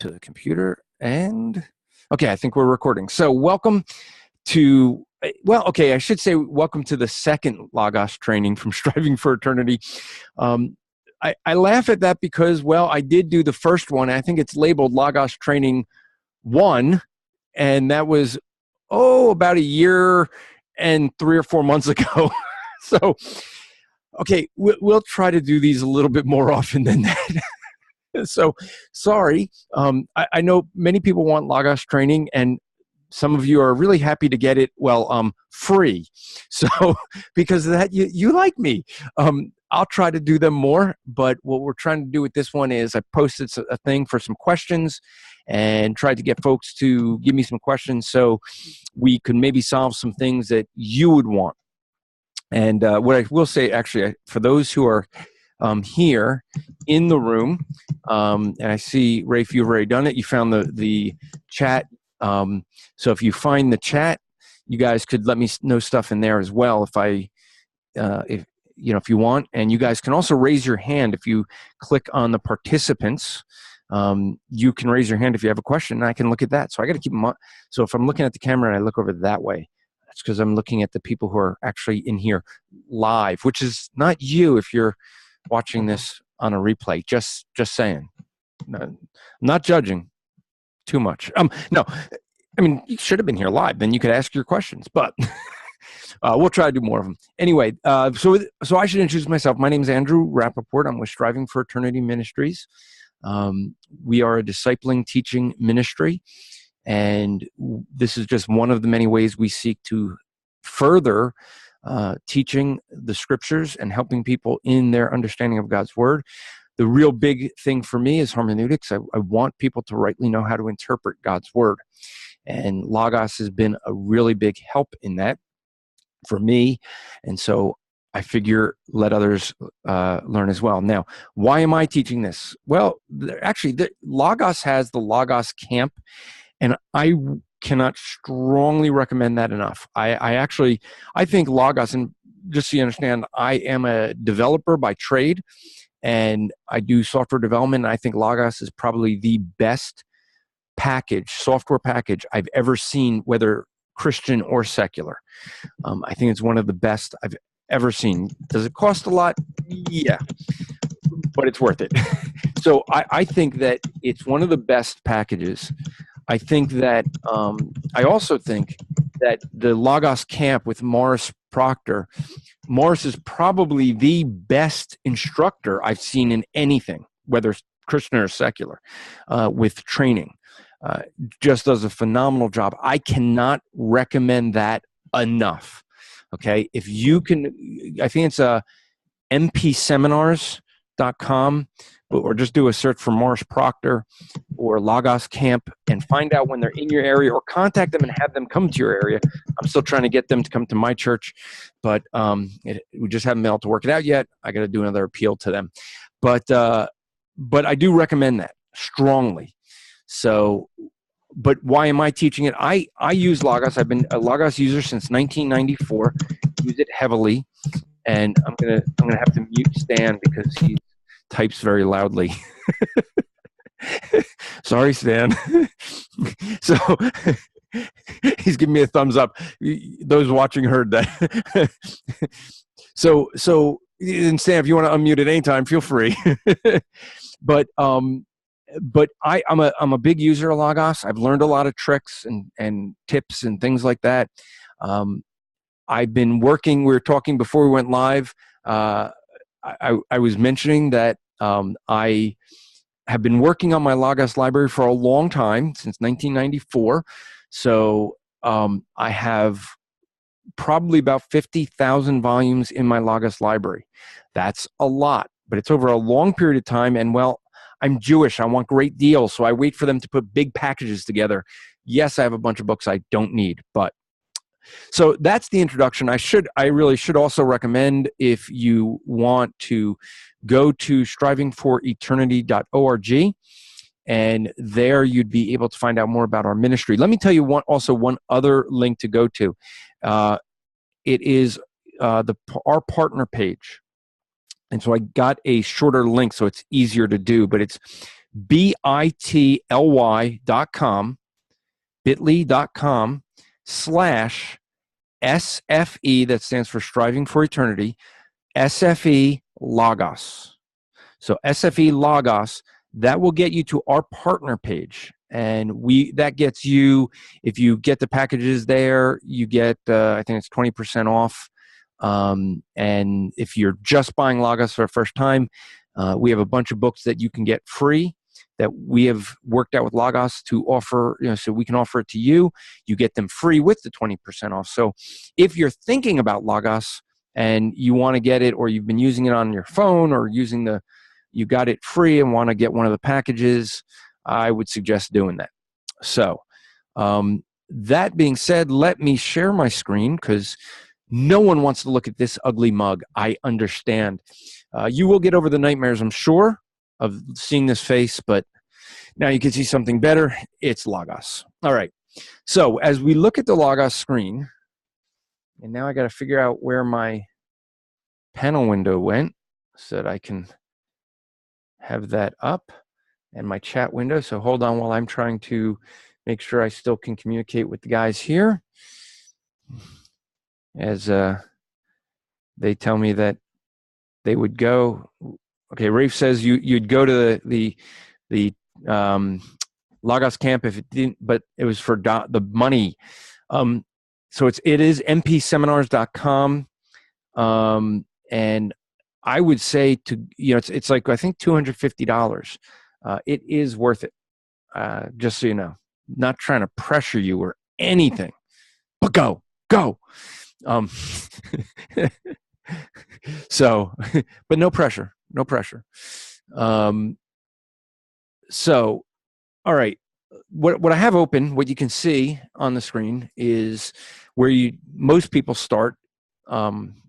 to the computer and okay, I think we're recording. So welcome to, well, okay, I should say welcome to the second Logos training from Striving for Eternity. I laugh at that because, well, I did do the first one. I think it's labeled Logos Training 1, and that was, about a year and 3 or 4 months ago. So, okay, we'll try to do these a little bit more often than that. So, sorry. I know many people want Logos training, and some of you are really happy to get it, well, free. So, because of that, you like me. I'll try to do them more, but what we're trying to do with this one is I posted a thing for some questions and tried to get folks to give me some questions so we could maybe solve some things that you would want. And what I will say, actually, for those who are here in the room, and I see, Rafe, you've already done it. You found the chat. So if you find the chat, you guys could let me know stuff in there as well if you want. And you guys can also raise your hand if you click on the participants. You can raise your hand if you have a question, and I can look at that. So I got to keep them on. So if I'm looking at the camera and I look over that way, that's because I'm looking at the people who are actually in here live, which is not you if you're watching this on a replay. Just saying. No, I'm not judging too much. No, I mean, you should have been here live. Then you could ask your questions, but we'll try to do more of them. Anyway, so I should introduce myself. My name is Andrew Rappaport. I'm with Striving for Eternity Ministries. We are a discipling teaching ministry, and this is just one of the many ways we seek to further teaching the scriptures and helping people in their understanding of God's word. The real big thing for me is hermeneutics. I want people to rightly know how to interpret God's word. And Logos has been a really big help in that for me. And so I figure let others learn as well. Now, why am I teaching this? Well, actually, Logos has the Logos Camp, and I cannot strongly recommend that enough. I think Logos, and just so you understand, I am a developer by trade, and I do software development. And I think Logos is probably the best software package I've ever seen, whether Christian or secular. I think it's one of the best I've ever seen. Does it cost a lot? Yeah, but it's worth it. So I think that it's one of the best packages. I think that I also think that the Logos Camp with Morris Proctor, Morris is probably the best instructor I've seen in anything, whether it's Christian or secular, with training. Just does a phenomenal job. I cannot recommend that enough. Okay, if you can, I think it's mpseminars.com, or just do a search for Morris Proctor or Logos Camp and find out when they're in your area, or contact them and have them come to your area. I'm still trying to get them to come to my church, but we just haven't been able to work it out yet. I got to do another appeal to them. But I do recommend that strongly. So, but why am I teaching it? I use Logos. I've been a Logos user since 1994. Use it heavily, and I'm gonna have to mute Stan because he types very loudly. Sorry, Stan. So he's giving me a thumbs up. Those watching heard that. So and Stan, if you want to unmute at any time, feel free. But I'm a big user of Logos. I've learned a lot of tricks and tips and things like that. I've been working. We were talking before we went live. I was mentioning that I have been working on my Logos library for a long time, since 1994. So I have probably about 50,000 volumes in my Logos library. That's a lot, but it's over a long period of time. And well, I'm Jewish. I want great deals, so I wait for them to put big packages together. Yes, I have a bunch of books I don't need, but so that's the introduction. I really should also recommend, if you want to go to strivingforeternity.org, and there you'd be able to find out more about our ministry. Let me tell you one other link to go to. It is our partner page. And so I got a shorter link so it's easier to do, but it's bit.ly.com, bit.ly.com/SFE, that stands for Striving for Eternity, SFE Logos. So SFE Logos, that will get you to our partner page. And that gets you, if you get the packages there, you get, I think it's 20% off. And if you're just buying Logos for the first time, we have a bunch of books that you can get free that we have worked out with Logos to offer, so we can offer it to you. You get them free with the 20% off. So if you're thinking about Logos and you want to get it, or you've been using it on your phone, or you got it free and want to get one of the packages, I would suggest doing that. So that being said, let me share my screen, because no one wants to look at this ugly mug. I understand. You will get over the nightmares, I'm sure, of seeing this face, but now you can see something better. It's Logos. All right. So as we look at the Logos screen, and now I got to figure out where my panel window went so that I can have that up, and my chat window. So hold on while I'm trying to make sure I still can communicate with the guys here, as they tell me that they would go. Okay, Rafe says you'd go to the Logos camp if it didn't, but it was for the money. So it is mpseminars.com, and I would say it's like, I think $250. It is worth it. Just so you know, not trying to pressure you or anything, but go. So, but no pressure. So, all right. What I have open, what you can see on the screen, is where most people start,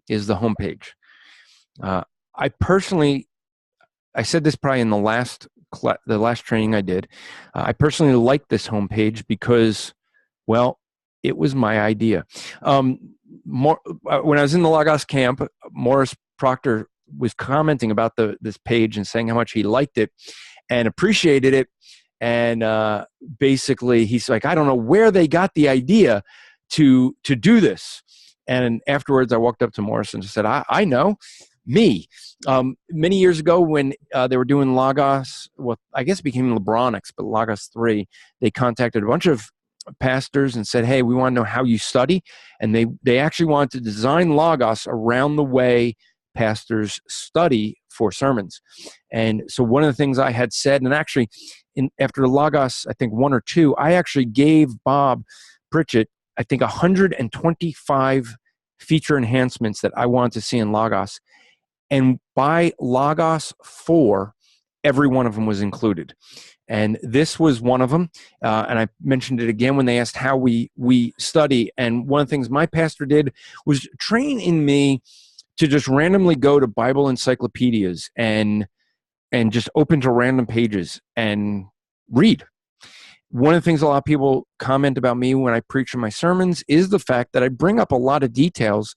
is the homepage. I personally, I said this probably in the last training I did. I personally like this homepage because, well, it was my idea. When I was in the Logos camp, Morris Proctor was commenting about this page and saying how much he liked it and appreciated it. And basically, he's like, I don't know where they got the idea to do this. And afterwards, I walked up to Morris and just said, I know. Me. Many years ago, when they were doing Logos, well, I guess it became Lebronics, but Logos 3, they contacted a bunch of pastors and said, hey, we want to know how you study. And they actually wanted to design Logos around the way pastors study for sermons. And so one of the things I had said, and actually after Logos, I think 1 or 2, I actually gave Bob Pritchett, I think 125 feature enhancements that I wanted to see in Logos. And by Logos 4, every one of them was included. And this was one of them. And I mentioned it again when they asked how we study. And one of the things my pastor did was train in me to just randomly go to Bible encyclopedias and just open to random pages and read. One of the things a lot of people comment about me when I preach in my sermons is the fact that I bring up a lot of details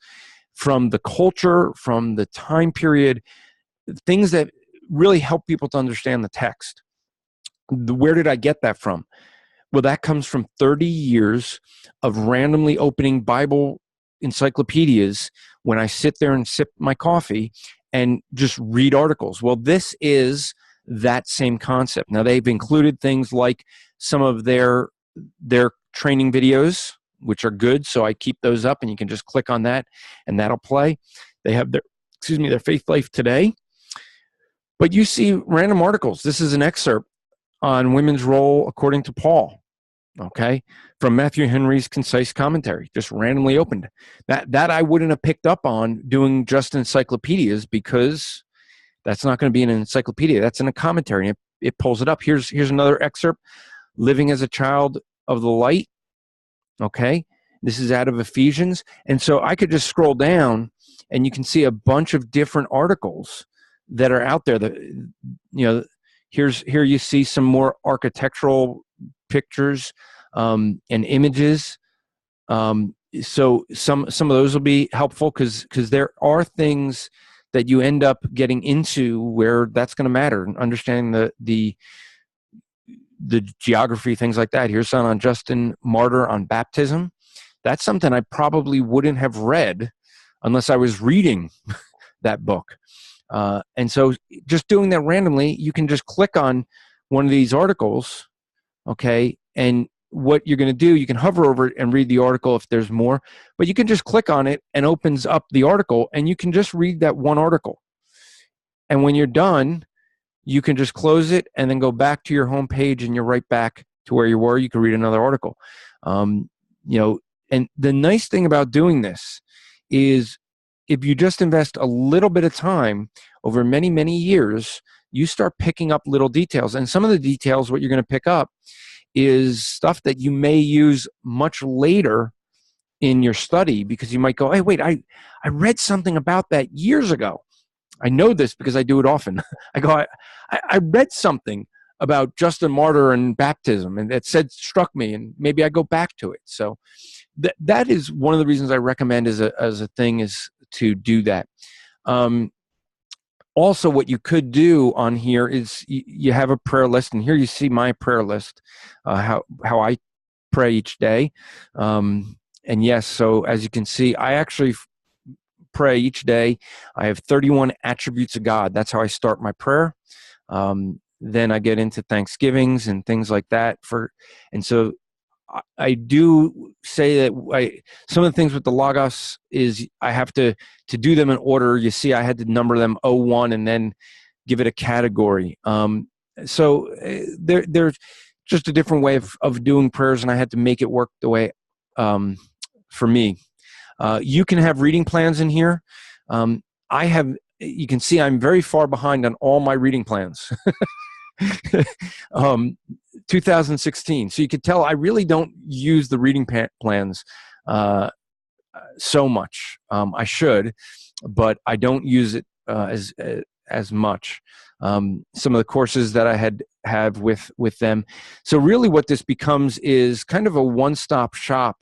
from the culture, from the time period, things that really help people to understand the text. Where did I get that from? Well, that comes from 30 years of randomly opening Bible encyclopedias when I sit there and sip my coffee and just read articles. Well, this is that same concept. Now, they've included things like some of their training videos, which are good. So I keep those up, and you can just click on that and that'll play. They have their Faith Life Today. But you see random articles. This is an excerpt on women's role according to Paul, okay, from Matthew Henry's concise commentary, just randomly opened. That I wouldn't have picked up on doing just encyclopedias, because that's not going to be in an encyclopedia. That's in a commentary. It pulls it up. Here's another excerpt, Living as a Child of the Light. Okay, this is out of Ephesians. And so I could just scroll down and you can see a bunch of different articles that are out there. Here you see some more architectural pictures and images. So some of those will be helpful because there are things that you end up getting into where that's going to matter, and understanding the the geography, things like that. Here's something on Justin Martyr on baptism. That's something I probably wouldn't have read unless I was reading that book. And so just doing that randomly, you can just click on one of these articles, okay? And what you're going to do, you can hover over it and read the article if there's more, but you can just click on it and opens up the article, and you can just read that one article. And when you're done, you can just close it and then go back to your home page, and you're right back to where you were. You can read another article. And the nice thing about doing this is if you just invest a little bit of time over many, many years, you start picking up little details. And some of the details, what you're going to pick up is stuff that you may use much later in your study, because you might go, hey, wait, I read something about that years ago. I know this because I do it often. I read something about Justin Martyr and baptism, and it struck me, and maybe I go back to it. So that is one of the reasons I recommend as a thing is to do that. Also, what you could do on here is you have a prayer list, and here you see my prayer list, how I pray each day. And yes, so as you can see, I actually pray each day. I have 31 attributes of God. That's how I start my prayer. Then I get into thanksgivings and things like that. And so I do say that some of the things with the Logos is I have to do them in order. You see, I had to number them 01 and then give it a category. So there's just a different way of doing prayers, and I had to make it work the way for me. You can have reading plans in here. You can see I'm very far behind on all my reading plans. 2016. So you could tell I really don't use the reading plans so much. I should, but I don't use it as much. Some of the courses that I have with them. So really what this becomes is kind of a one-stop shop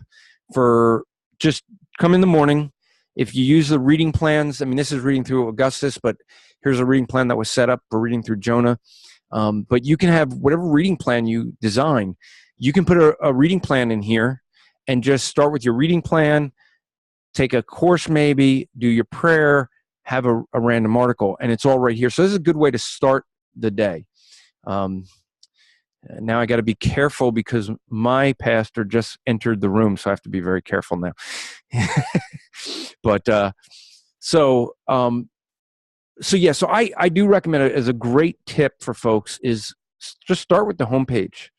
for just come in the morning. If you use the reading plans, I mean, this is reading through Augustus, but here's a reading plan that was set up for reading through Jonah. But you can have whatever reading plan you design. You can put a reading plan in here and just start with your reading plan, take a course maybe, do your prayer, have a random article, and it's all right here. So this is a good way to start the day. Now I got to be careful because my pastor just entered the room, so I have to be very careful now. But so I do recommend it as a great tip for folks is just start with the homepage.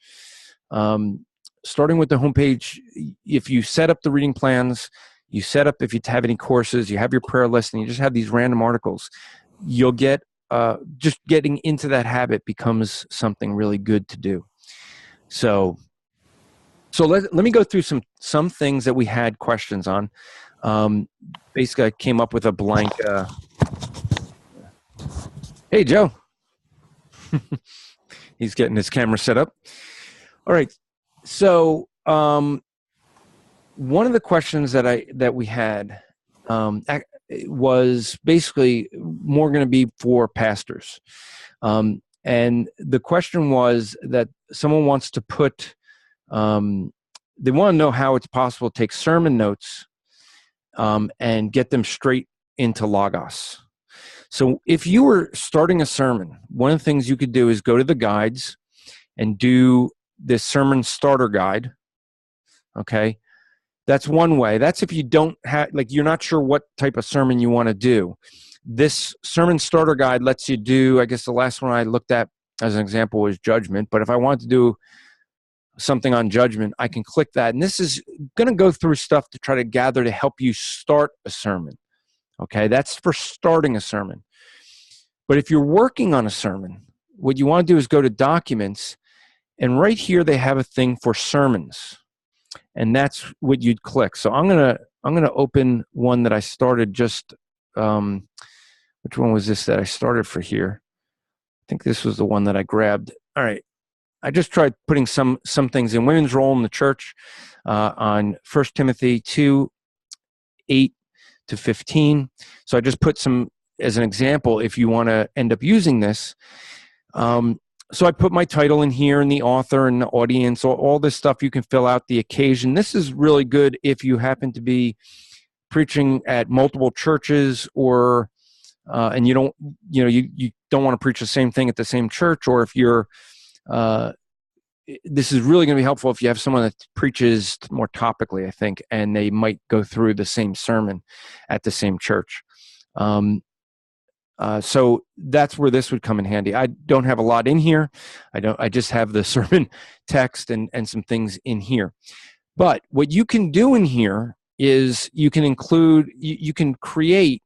Starting with the homepage, if you set up the reading plans, you set up if you have any courses, you have your prayer list, and you just have these random articles, you'll get just getting into that habit becomes something really good to do. So let me go through some things that we had questions on. Basically, I came up with a blank. Hey, Joe. He's getting his camera set up. All right. So one of the questions that we had was basically more going to be for pastors. And the question was that someone wants to put, they want to know how it's possible to take sermon notes and get them straight into Logos. So if you were starting a sermon, one of the things you could do is go to the guides and do this sermon starter guide. Okay. That's one way. That's if you don't have, you're not sure what type of sermon you want to do. This sermon starter guide lets you do, I guess the last one I looked at as an example was judgment. But if I want to do something on judgment, I can click that. And this is going to go through stuff to try to gather to help you start a sermon. Okay, that's for starting a sermon. But if you're working on a sermon, what you want to do is go to documents, and right here they have a thing for sermons, and that's what you'd click. So I'm gonna open one that I started just. Which one was this that I started for here? I think this was the one that I grabbed. All right, I just tried putting some things in women's role in the church on 1 Timothy 2:8 to 15. So I just put some as an example if you want to end up using this. So I put my title in here and the author and the audience, all this stuff you can fill out, the occasion. This is really good if you happen to be preaching at multiple churches, or and you don't, you don't want to preach the same thing at the same church, or if you're this is really going to be helpful if you have someone that preaches more topically, I think, and they might go through the same sermon at the same church. So that's where this would come in handy. I don't have a lot in here. I just have the sermon text and some things in here. But what you can do in here is you can include, you can create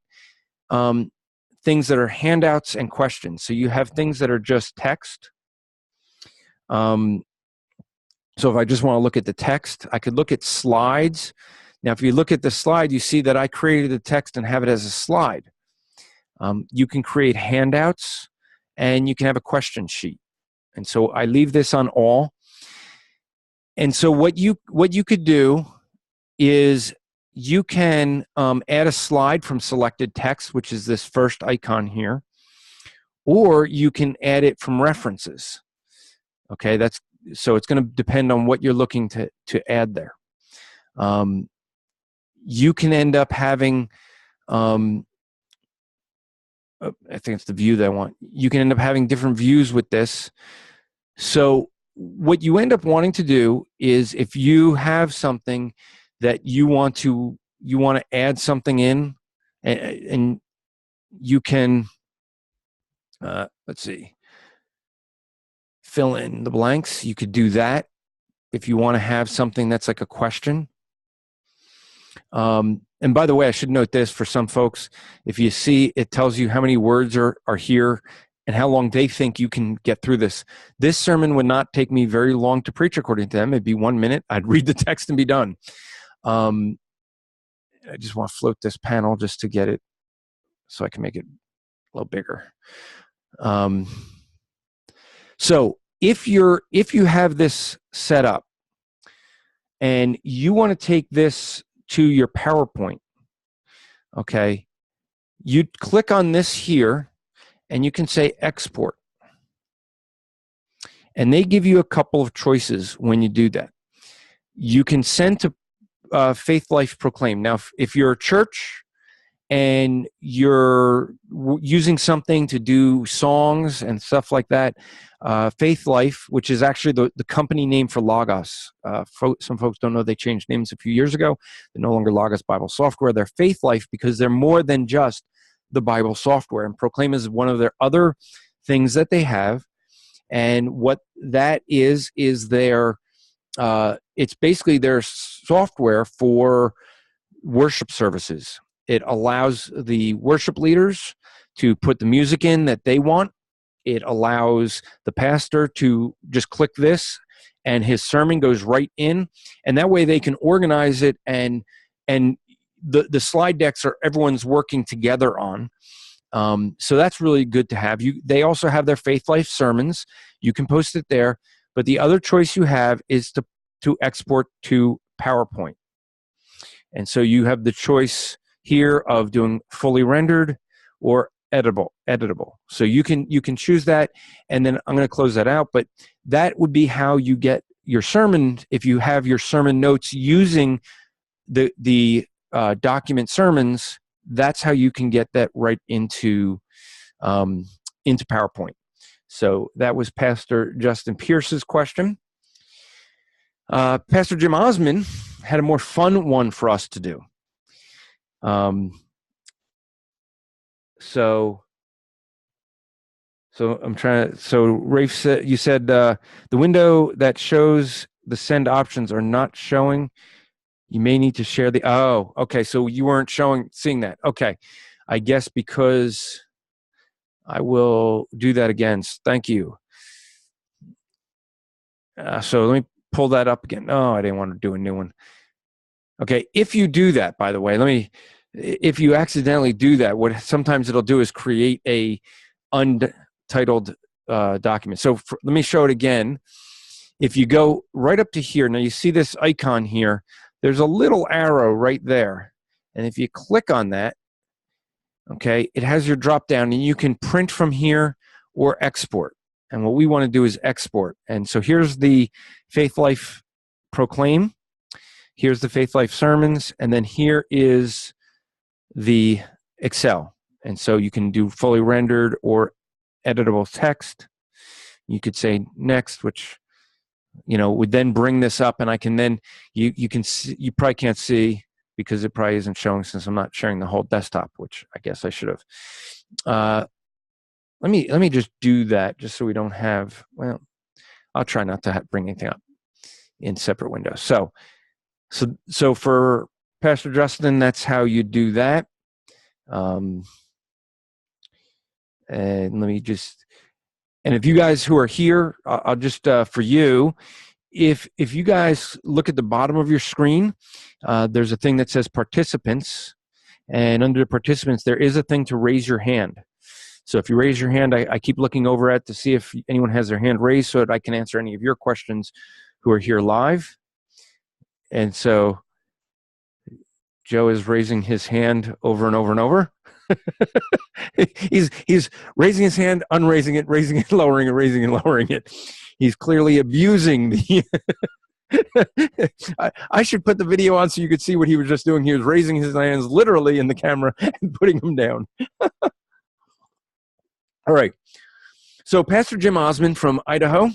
things that are handouts and questions. So you have things that are just text. So if I just want to look at the text, I could look at slides. Now, if you look at the slide, you see that I created the text and have it as a slide. You can create handouts, and you can have a question sheet. And so I leave this on all. And so what you could do is you can add a slide from selected text, which is this first icon here, or you can add it from references. Okay, so it's going to depend on what you're looking to add there. You can end up having, I think it's the view that I want. You can end up having different views with this. So what you end up wanting to do is, if you have something that you want to add something in, and you can, let's see, fill in the blanks. You could do that if you want to have something that's like a question. And by the way, I should note this for some folks. If you see, it tells you how many words are here and how long they think you can get through this. This sermon would not take me very long to preach according to them. It'd be 1 minute. I'd read the text and be done. I just want to float this panel just to get it so I can make it a little bigger. So if you have this set up and you want to take this to your PowerPoint, okay, you click on this here and you can say export. And they give you a couple of choices when you do that. You can send to Faith Life Proclaim. Now, if you're a church and you're using something to do songs and stuff like that, Faith Life, which is actually the company name for Logos. Some folks don't know they changed names a few years ago. They're no longer Logos Bible Software. They're Faith Life because they're more than just the Bible software. And Proclaim is one of their other things that they have. And what that is their, it's basically their software for worship services. It allows the worship leaders to put the music in that they want. It allows the pastor to just click this and his sermon goes right in. And that way they can organize it, and the slide decks are everyone's working together on. So that's really good to have. They also have their Faith Life sermons. You can post it there. But the other choice you have is to export to PowerPoint. And so you have the choice here of doing fully rendered or editable. So you can choose that, and then I'm going to close that out. But that would be how you get your sermon. If you have your sermon notes using the document sermons, that's how you can get that right into PowerPoint. So that was Pastor Justin Pierce's question. Pastor Jim Osman had a more fun one for us to do. So I'm trying to, so Rafe said, you said the window that shows the send options are not showing. You may need to share the, oh, okay. So you weren't seeing that. Okay. I guess because I will do that again. Thank you. So let me pull that up again. Oh, I didn't want to do a new one. Okay. If you do that, by the way, if you accidentally do that, what sometimes it'll do is create a untitled document. So let me show it again. If you go right up to here, now you see this icon here, there's a little arrow right there. And if you click on that, okay, it has your drop down and you can print from here or export. And what we want to do is export. And so here's the Faith Life Proclaim. Here's the Faith Life Sermons. And then here is the Excel. And so you can do fully rendered or editable text. You could say next, which, you know, would then bring this up, and I can then, you can see, you probably can't see because it probably isn't showing since I'm not sharing the whole desktop, which I guess I should have. Let me just do that just so we don't have, well, I'll try not to bring anything up in separate windows. So for Pastor Justin, that's how you do that. And let me just, and if you guys who are here, I'll just, for you, if you guys look at the bottom of your screen, there's a thing that says participants, and under the participants, there is a thing to raise your hand. So if you raise your hand, I keep looking over at to see if anyone has their hand raised so that I can answer any of your questions who are here live. And so Joe is raising his hand over and over and over. he's raising his hand, unraising it, raising it, lowering it, raising and lowering it. He's clearly abusing the I should put the video on so you could see what he was just doing. He was raising his hands literally in the camera and putting them down. All right. So Pastor Jim Osmond from Idaho,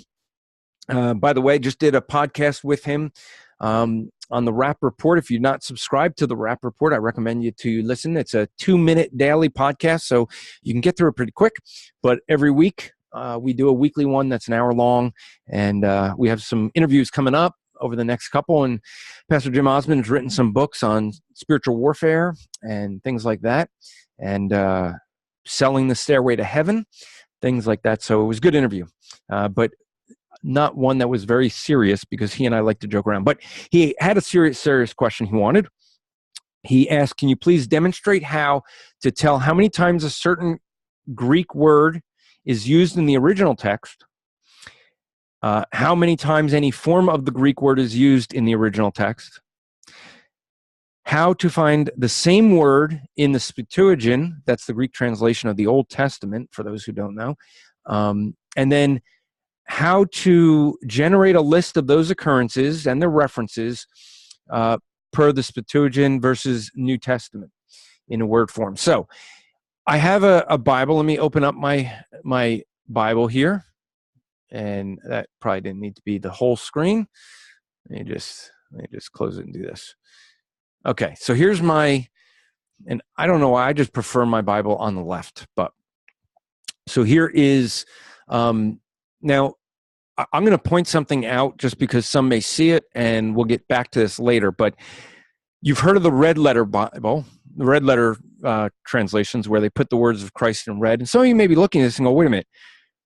by the way, just did a podcast with him on the Rappaport. If you're not subscribed to the Rappaport, I recommend you to listen. It's a 2-minute daily podcast, so you can get through it pretty quick. But every week, we do a weekly one that's an hour long, and we have some interviews coming up over the next couple. And Pastor Jim Osmond has written some books on spiritual warfare and things like that, and selling the stairway to heaven, things like that. So it was a good interview, but not one that was very serious because he and I like to joke around. But he had a serious question he wanted. He asked, can you please demonstrate how to tell how many times a certain Greek word is used in the original text, how many times any form of the Greek word is used in the original text, how to find the same word in the Septuagint, that's the Greek translation of the Old Testament, for those who don't know, and then how to generate a list of those occurrences and their references per the Septuagint versus New Testament in a word form. So I have a Bible. Let me open up my Bible here. And that probably didn't need to be the whole screen. Let me just close it and do this. Okay, so here's my, and I don't know why, I just prefer my Bible on the left, but so here is, now I'm going to point something out just because some may see it, and we'll get back to this later, but you've heard of the red letter Bible, the red letter translations where they put the words of Christ in red, and some of you may be looking at this and go, wait a minute,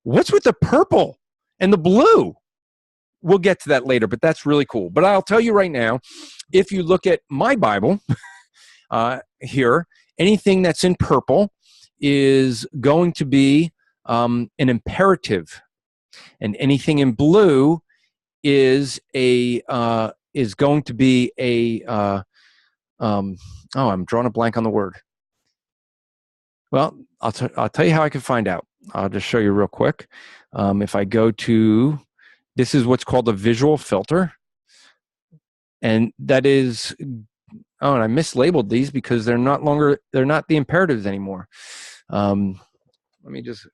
what's with the purple and the blue? We'll get to that later, but that's really cool. But I'll tell you right now, if you look at my Bible here, anything that's in purple is going to be an imperative, and anything in blue is going to be a oh, I'm drawing a blank on the word. Well, I'll tell you how I can find out. I'll just show you real quick. If I go to, this is what's called a visual filter. And that is, oh, and I mislabeled these because they're not the imperatives anymore. Let me just,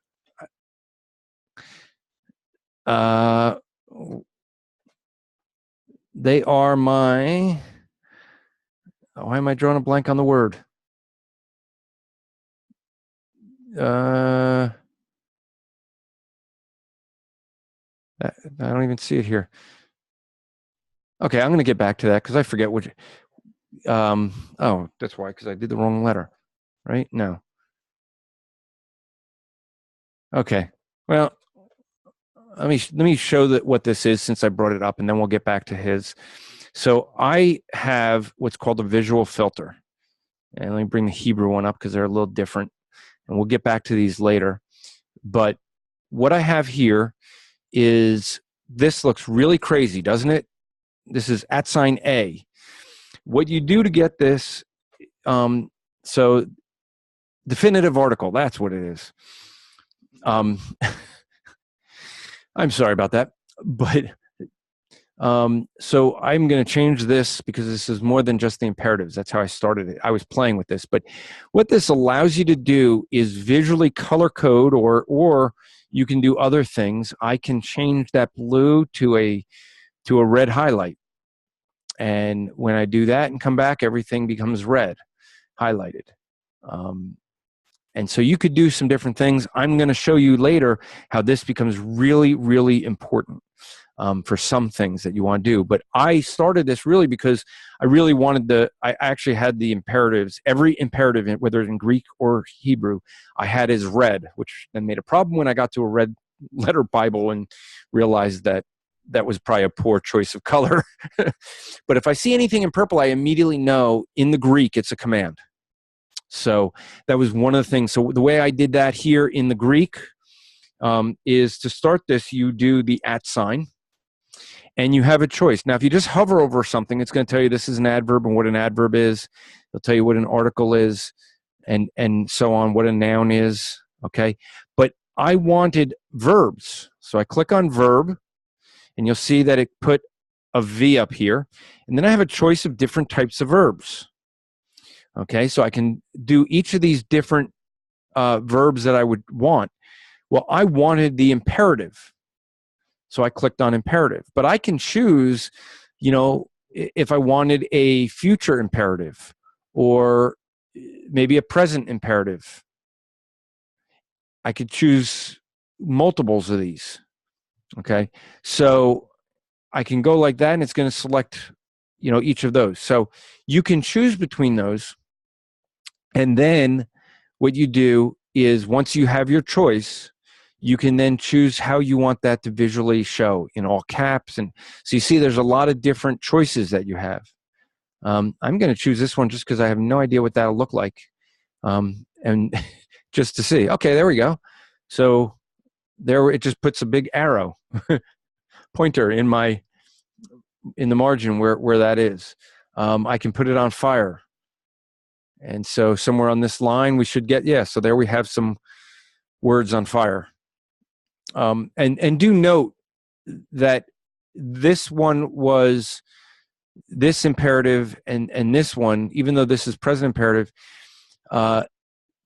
they are my, why am I drawing a blank on the word? I don't even see it here. Okay, I'm going to get back to that because I forget which. Oh, that's why, because I did the wrong letter, right? No. Okay. Well, let me show what this is since I brought it up, and then we'll get back to his. So I have what's called a visual filter, and let me bring the Hebrew one up because they're a little different, and we'll get back to these later. But what I have here is, this looks really crazy, doesn't it? This is @A. What you do to get this, so definitive article, that's what it is. I'm sorry about that. But so I'm going to change this because this is more than just the imperatives. That's how I started it. I was playing with this. But what this allows you to do is visually color code, or you can do other things. I can change that blue to a red highlight. And when I do that and come back, everything becomes red, highlighted. And so you could do some different things. I'm going to show you later how this becomes really, really important for some things that you want to do. But I started this really because I really wanted I actually had the imperatives, every imperative, whether in Greek or Hebrew, I had as red, which then made a problem when I got to a red letter Bible and realized that that was probably a poor choice of color. But if I see anything in purple, I immediately know in the Greek it's a command. So that was one of the things. So the way I did that here in the Greek is to start this, you do the @ sign, and you have a choice. Now, if you just hover over something, it's going to tell you this is an adverb and what an adverb is. It'll tell you what an article is, and so on, what a noun is, okay? But I wanted verbs. So I click on verb, and you'll see that it put a V up here. And then I have a choice of different types of verbs. Okay, so I can do each of these different verbs that I would want. Well, I wanted the imperative, so I clicked on imperative. But I can choose, you know, if I wanted a future imperative or maybe a present imperative. I could choose multiples of these. Okay, so I can go like that, and it's going to select, you know, each of those. So you can choose between those. And then what you do is once you have your choice, you can then choose how you want that to visually show in all caps. And so you see there's a lot of different choices that you have. I'm going to choose this one just because I have no idea what that'll look like. And just to see. Okay, there we go. So there it just puts a big arrow pointer in the margin where that is. I can put it on fire. And so somewhere on this line we should get, yeah, so there we have some words on fire. And do note that this one was this imperative and this one, even though this is present imperative,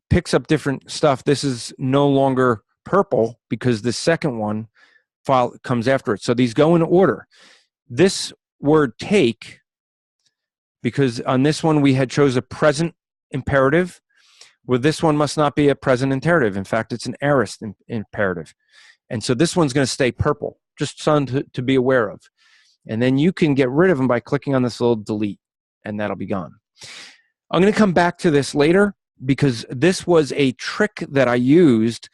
picks up different stuff. This is no longer purple because the second one comes after it. So these go in order. This word take, because on this one we had chose a present imperative. Well, this one must not be a present imperative. In fact, it's an aorist imperative. And so this one's going to stay purple, just something to be aware of. And then you can get rid of them by clicking on this little delete, and that'll be gone. I'm going to come back to this later because this was a trick that I used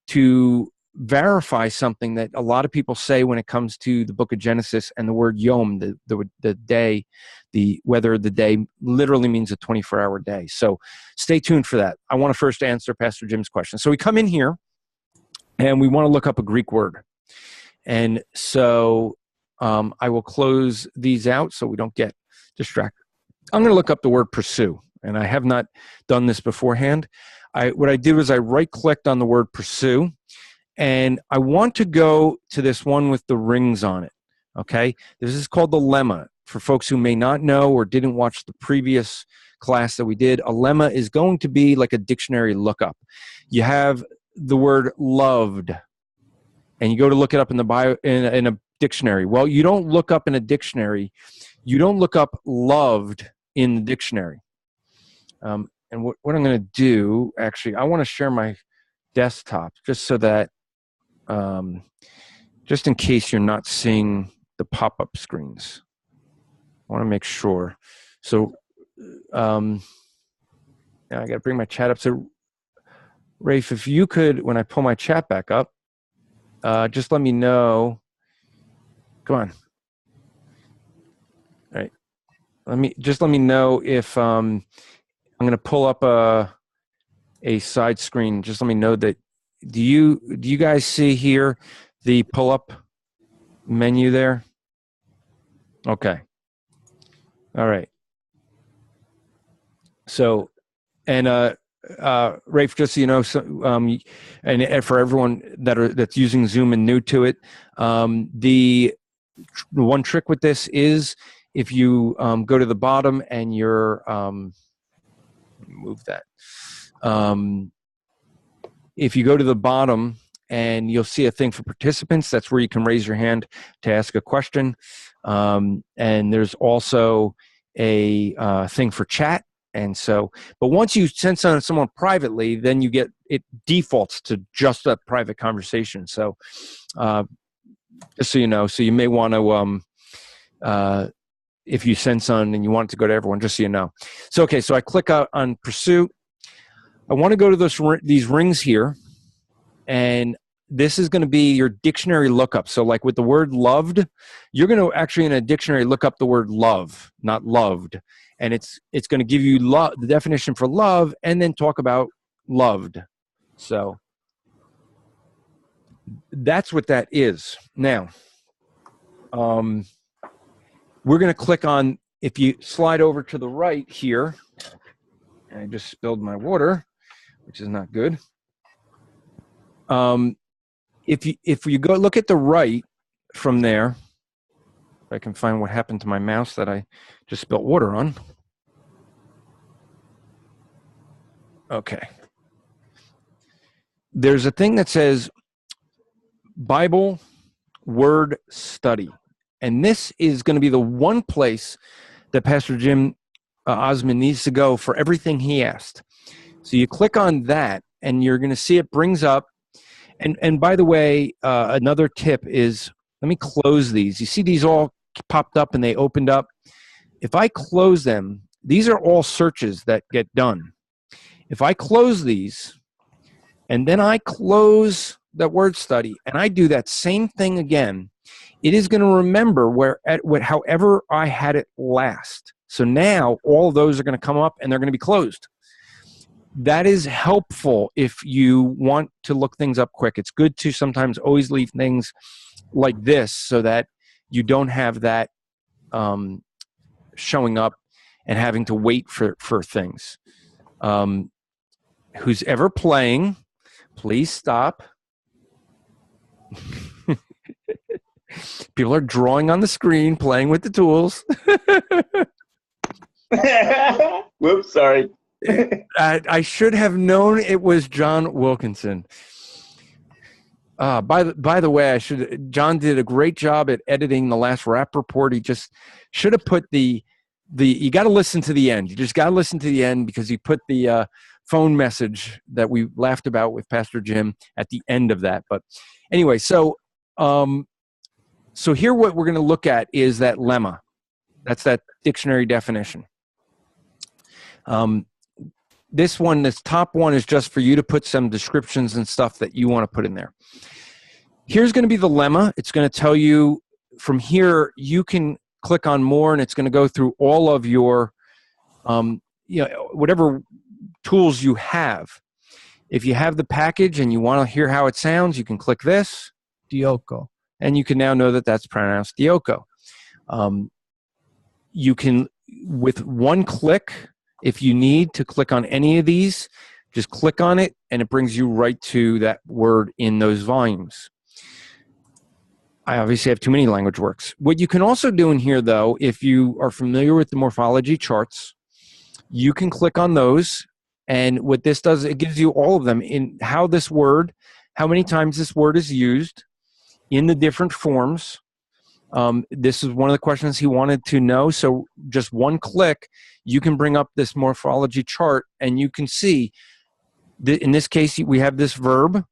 to verify something that a lot of people say when it comes to the book of Genesis and the word Yom, the day, whether the day literally means a 24-hour day. So stay tuned for that. I want to first answer Pastor Jim's question. So we come in here and we want to look up a Greek word. And so I will close these out so we don't get distracted. I'm going to look up the word pursue, and I have not done this beforehand. What I did was I right-clicked on the word pursue, and I want to go to this one with the rings on it, okay? This is called the lemma. For folks who may not know or didn't watch the previous class that we did, a lemma is going to be like a dictionary lookup. You have the word loved, and you go to look it up in the bio in a dictionary. Well, you don't look up in a dictionary. You don't look up loved in the dictionary. And what I'm going to do, actually, I want to share my desktop just so that, just in case you're not seeing the pop-up screens. I want to make sure. So now I got to bring my chat up. So Rafe, if you could, when I pull my chat back up, just let me know. Come on. All right. Let me know if I'm going to pull up a side screen. Just let me know that. Do you guys see here the pull up menu there? Okay. All right. So, and Rafe, just so you know, and for everyone that's using Zoom and new to it, the one trick with this is if you go to the bottom and you're move that. If you go to the bottom and you'll see a thing for participants, that's where you can raise your hand to ask a question. And there's also a thing for chat. And so, but once you send someone privately, then you get, it defaults to just a private conversation. So just so you know, so you may want to, if you send someone and you want it to go to everyone, just so you know. So, okay, so I click out on Pursuit. I want to go to these rings here, and this is going to be your dictionary lookup. So like with the word loved, you're going to actually in a dictionary look up the word love, not loved. And it's going to give you the definition for love and then talk about loved. So that's what that is. Now, we're going to click on, if you slide over to the right here, and I just spilled my water, which is not good. If you go look at the right from there, if I can find what happened to my mouse that I just spilled water on. Okay. There's a thing that says Bible Word Study. And this is going to be the one place that Pastor Jim Osmond needs to go for everything he asked. So you click on that, and you're going to see it brings up. And by the way, another tip is, let me close these. You see these all popped up and they opened up. If I close them, these are all searches that get done. If I close these, and then I close that word study, and I do that same thing again, it is going to remember however I had it last. So now all of those are going to come up and they're going to be closed. That is helpful if you want to look things up quick. It's good to sometimes always leave things like this so that you don't have that showing up and having to wait for things. Who's ever playing, please stop. People are drawing on the screen, playing with the tools. Whoops, sorry. I should have known it was John Wilkinson. By the way, John did a great job at editing the last Rappaport. He just should have put you got to listen to the end. You just got to listen to the end because he put the phone message that we laughed about with Pastor Jim at the end of that. But anyway, so here what we're going to look at is that lemma. That's that dictionary definition. This top one is just for you to put some descriptions and stuff that you want to put in there. Here's going to be the lemma. It's going to tell you from here, you can click on more and it's going to go through all of your, whatever tools you have. If you have the package and you want to hear how it sounds, you can click this. Dioko. And you can now know that that's pronounced Dioko. You can, with one click, if you need to click on any of these, just click on it and it brings you right to that word in those volumes. I obviously have too many language works. What you can also do in here, though, if you are familiar with the morphology charts, you can click on those. And what this does, it gives you all of them in how many times this word is used in the different forms. This is one of the questions he wanted to know. So just one click, you can bring up this morphology chart and you can see that in this case, we have this verb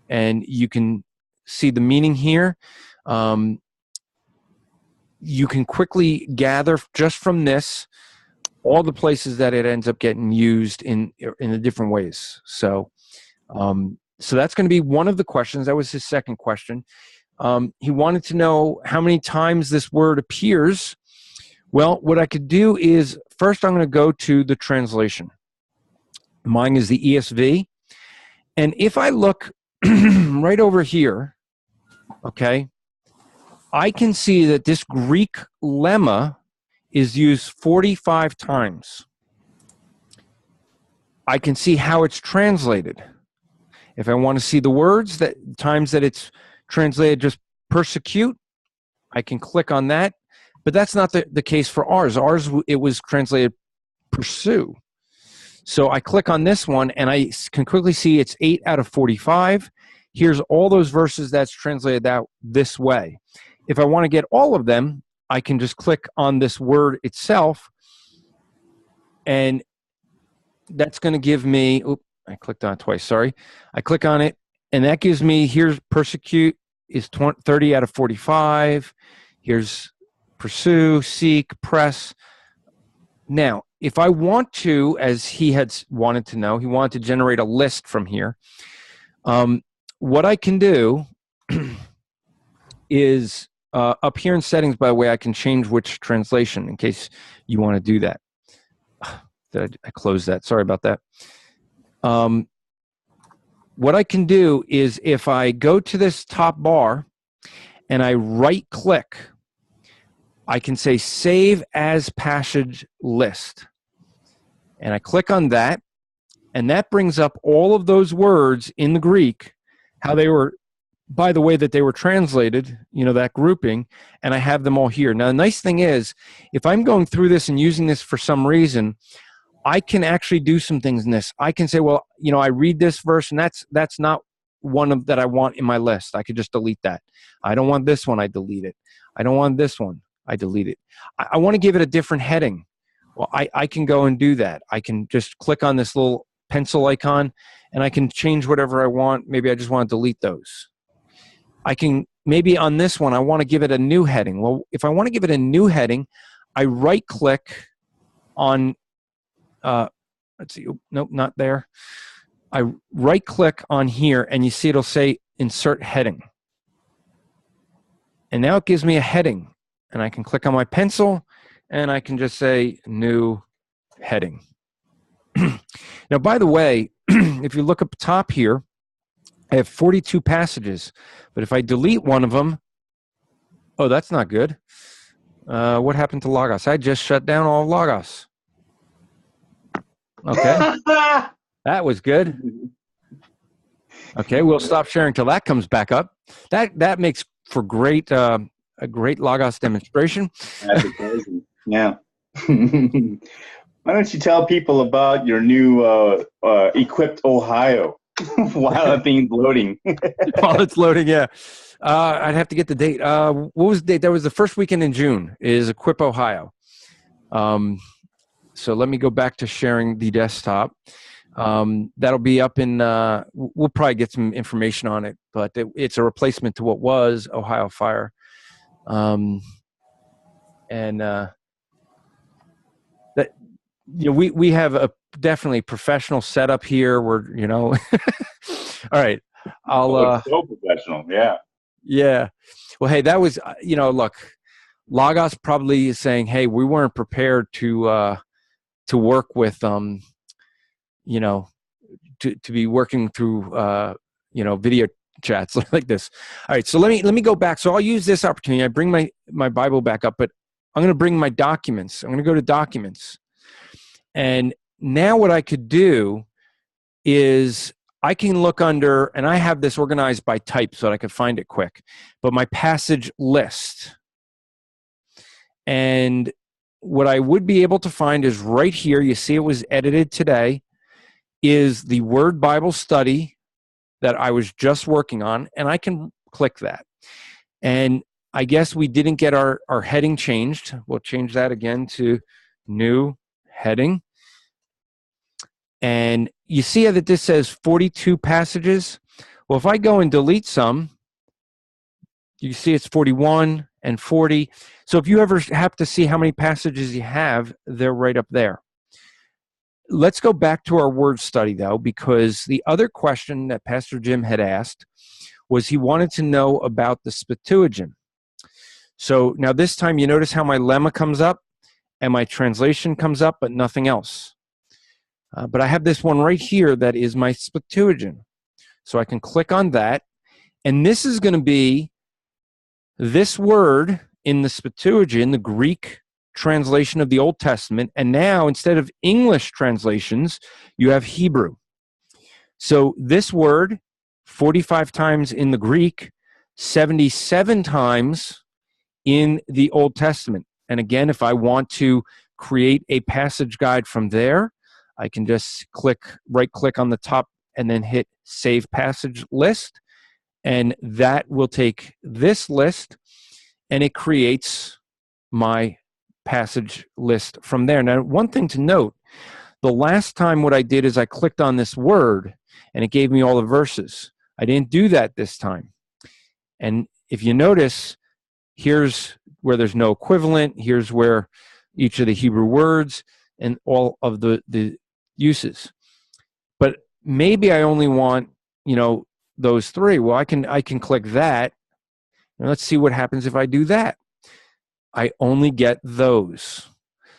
and you can see the meaning here. You can quickly gather just from this all the places that it ends up getting used in the different ways. So that's going to be one of the questions. That was his second question. He wanted to know how many times this word appears. Well, what I could do is, first I'm going to go to the translation. Mine is the ESV. And if I look right over here, okay, I can see that this Greek lemma is used 45 times. I can see how it's translated. If I want to see the words, that times that it's translated just persecute, I can click on that. But that's not the case for ours. Ours, it was translated pursue. So I click on this one, and I can quickly see it's 8 out of 45. Here's all those verses that's translated out this way. If I want to get all of them, I can just click on this word itself, and that's going to give me, oops, I clicked on it twice, sorry. I click on it, and that gives me, here's persecute is 30 out of 45. Here's pursue, seek, press. Now, if I want to, as he had wanted to know, he wanted to generate a list from here. What I can do is up here in settings, by the way, I can change which translation in case you want to do that. I closed that. Sorry about that. What I can do is if I go to this top bar and I right click, I can say save as passage list. And I click on that, and that brings up all of those words in the Greek, how they were, by the way that they were translated, you know, that grouping, and I have them all here. Now, the nice thing is, if I'm going through this and using this for some reason, I can actually do some things in this. I can say, well, you know, I read this verse, and that's not one of that I want in my list. I could just delete that. I don't want this one, I delete it. I don't want this one, I delete it. I want to give it a different heading. Well, I can go and do that. I can just click on this little pencil icon, and I can change whatever I want. Maybe I just want to delete those. I can, maybe on this one, I want to give it a new heading. Well, if I want to give it a new heading, I right-click on, let's see, nope, not there. I right-click on here, and you see it'll say Insert Heading. And now it gives me a heading. And I can click on my pencil, and I can just say New Heading. Now, by the way, if you look up top here, I have 42 passages. But if I delete one of them, oh, that's not good. What happened to Logos? I just shut down all of Logos. Okay. That was good. Okay, we'll stop sharing till that comes back up. That makes for great a great Logos demonstration. That's amazing. Yeah. Why don't you tell people about your new equipped Ohio while that thing's loading? While it's loading, yeah. I'd have to get the date. What was the date? That was the first weekend in June. Is Equip Ohio. So let me go back to sharing the desktop. That'll be up in. We'll probably get some information on it, but it's a replacement to what was Ohio Fire, and that, you know, we have a definitely professional setup here. We're, you know, all right. I'll so professional, yeah. Yeah. Well, hey, that was, you know, look, Logos probably is saying, hey, we weren't prepared to work with, you know, to be working through, you know, video chats like this. All right. So let me go back. So I'll use this opportunity. I bring my Bible back up, but I'm going to bring my documents. I'm going to go to documents. And now what I could do is I can look under, and I have this organized by type so that I could find it quick, but my passage list. And what I would be able to find is right here, you see it was edited today, is the Word Bible Study that I was just working on, and I can click that. And I guess we didn't get our heading changed. We'll change that again to New Heading. And you see that this says 42 passages. Well, if I go and delete some, you see it's 41 and 40. So if you ever have to see how many passages you have, they're right up there. Let's go back to our word study, though, because the other question that Pastor Jim had asked was he wanted to know about the Septuagint. So now this time you notice how my lemma comes up and my translation comes up, but nothing else. But I have this one right here that is my Septuagint. So I can click on that. And this is going to be this word in the Septuagint, the Greek translation of the Old Testament, and now instead of English translations, you have Hebrew. So this word, 45 times in the Greek, 77 times in the Old Testament. And again, if I want to create a passage guide from there, I can just right-click on the top and then hit Save Passage List. And that will take this list, and it creates my passage list from there. Now, one thing to note, the last time what I did is I clicked on this word, and it gave me all the verses. I didn't do that this time. And if you notice, here's where there's no equivalent. Here's where each of the Hebrew words and all of the uses. But maybe I only want, those three. Well, I can click that. And let's see what happens if I do that. I only get those.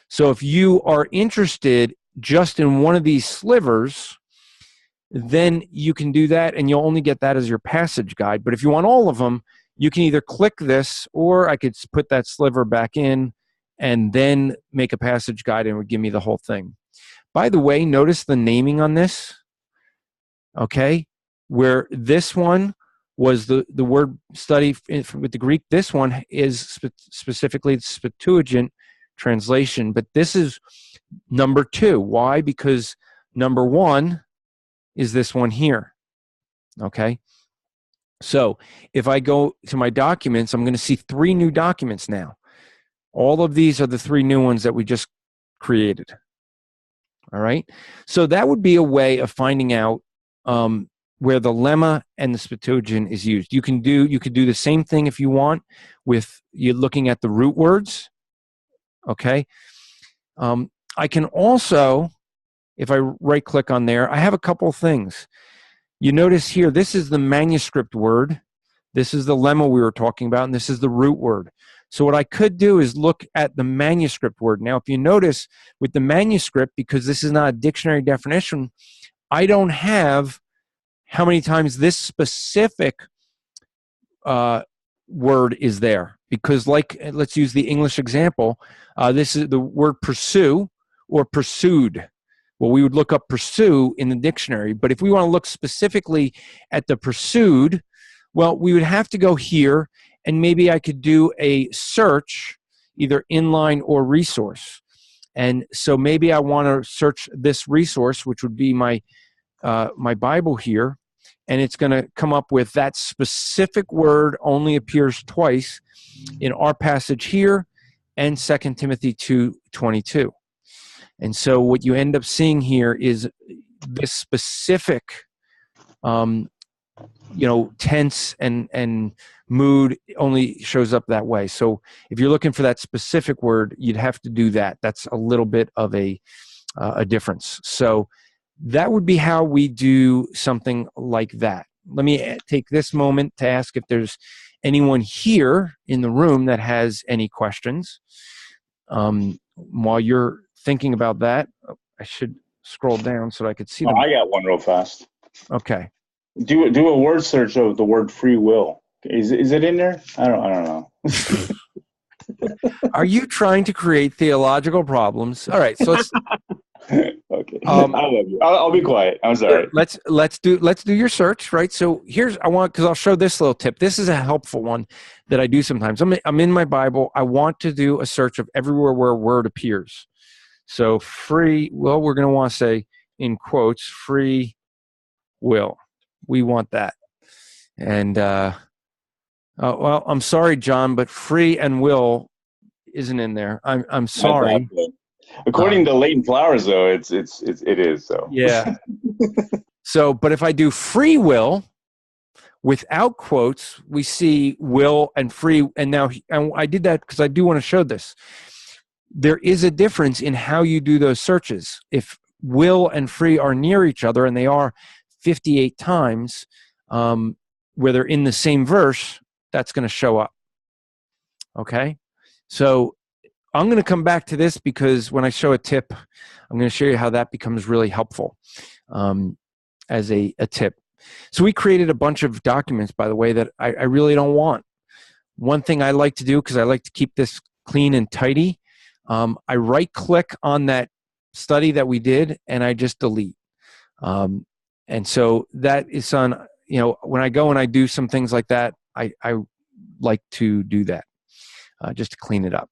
So if you are interested just in one of these slivers, then you can do that, and you'll only get that as your passage guide. But if you want all of them, you can either click this, or I could put that sliver back in and then make a passage guide, and it would give me the whole thing. By the way, notice the naming on this, okay? Where this one was the word study with the Greek, this one is specifically the Septuagint translation, but this is number 2. Why? Because number 1 is this one here, okay? So if I go to my documents, I'm going to see 3 new documents now. All of these are the 3 new ones that we just created. All right. So that would be a way of finding out where the lemma and the Septuagint is used. You could do the same thing if you want with you looking at the root words. Okay. I can also, if I right click on there, I have a couple of things. You notice here, this is the manuscript word. This is the lemma we were talking about, and this is the root word. So what I could do is look at the manuscript word. Now, if you notice with the manuscript, because this is not a dictionary definition, I don't have how many times this specific word is there. Because let's use the English example. This is the word pursue or pursued. Well, we would look up pursue in the dictionary. But if we want to look specifically at the pursued, well, we would have to go here, and maybe I could do a search, either inline or resource. And so maybe I want to search this resource, which would be my Bible here, and it's going to come up with that specific word only appears twice in our passage here and 2 Timothy 2:22. And so what you end up seeing here is this specific tense and mood only shows up that way. So if you're looking for that specific word, you'd have to do that. That's a little bit of a difference. So that would be how we do something like that. Let me take this moment to ask if there's anyone here in the room that has any questions. While you're thinking about that, I should scroll down so I could see them. I got one real fast. Okay. Do a word search of the word free will. Is it in there? I don't know. Are you trying to create theological problems? All right, so let's. Okay. I love you. I'll be quiet. I'm sorry. Let's do your search, right? So because I'll show this little tip. This is a helpful one that I do sometimes. I'm in my Bible. I want to do a search of everywhere where a word appears. So free will, we're going to want to say in quotes, free will. We want that. And well, I'm sorry, John, but free and will isn't in there. I'm sorry. According to Leighton Flowers, though, it is so. Yeah. So, but if I do free will without quotes, we see will and free. And I did that because I do want to show this. There is a difference in how you do those searches. If will and free are near each other, and they are 58 times, where they're in the same verse, that's going to show up. Okay? So I'm going to come back to this because when I show a tip, I'm going to show you how that becomes really helpful as a tip. So we created a bunch of documents, by the way, that I really don't want. One thing I like to do, because I like to keep this clean and tidy, I right-click on that study that we did, and I just delete. And so that is on, when I go and I do some things like that, I like to do that just to clean it up.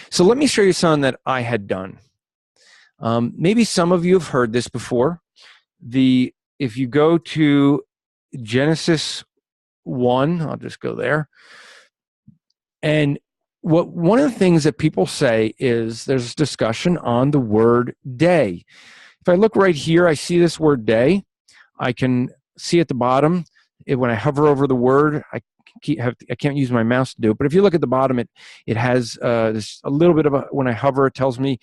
So let me show you something that I had done. Maybe some of you have heard this before. If you go to Genesis 1, I'll just go there. And one of the things that people say is there's discussion on the word day. If I look right here, I see this word day. I can see at the bottom, when I hover over the word, I can't use my mouse to do it, but if you look at the bottom, it has this a little bit of when I hover, it tells me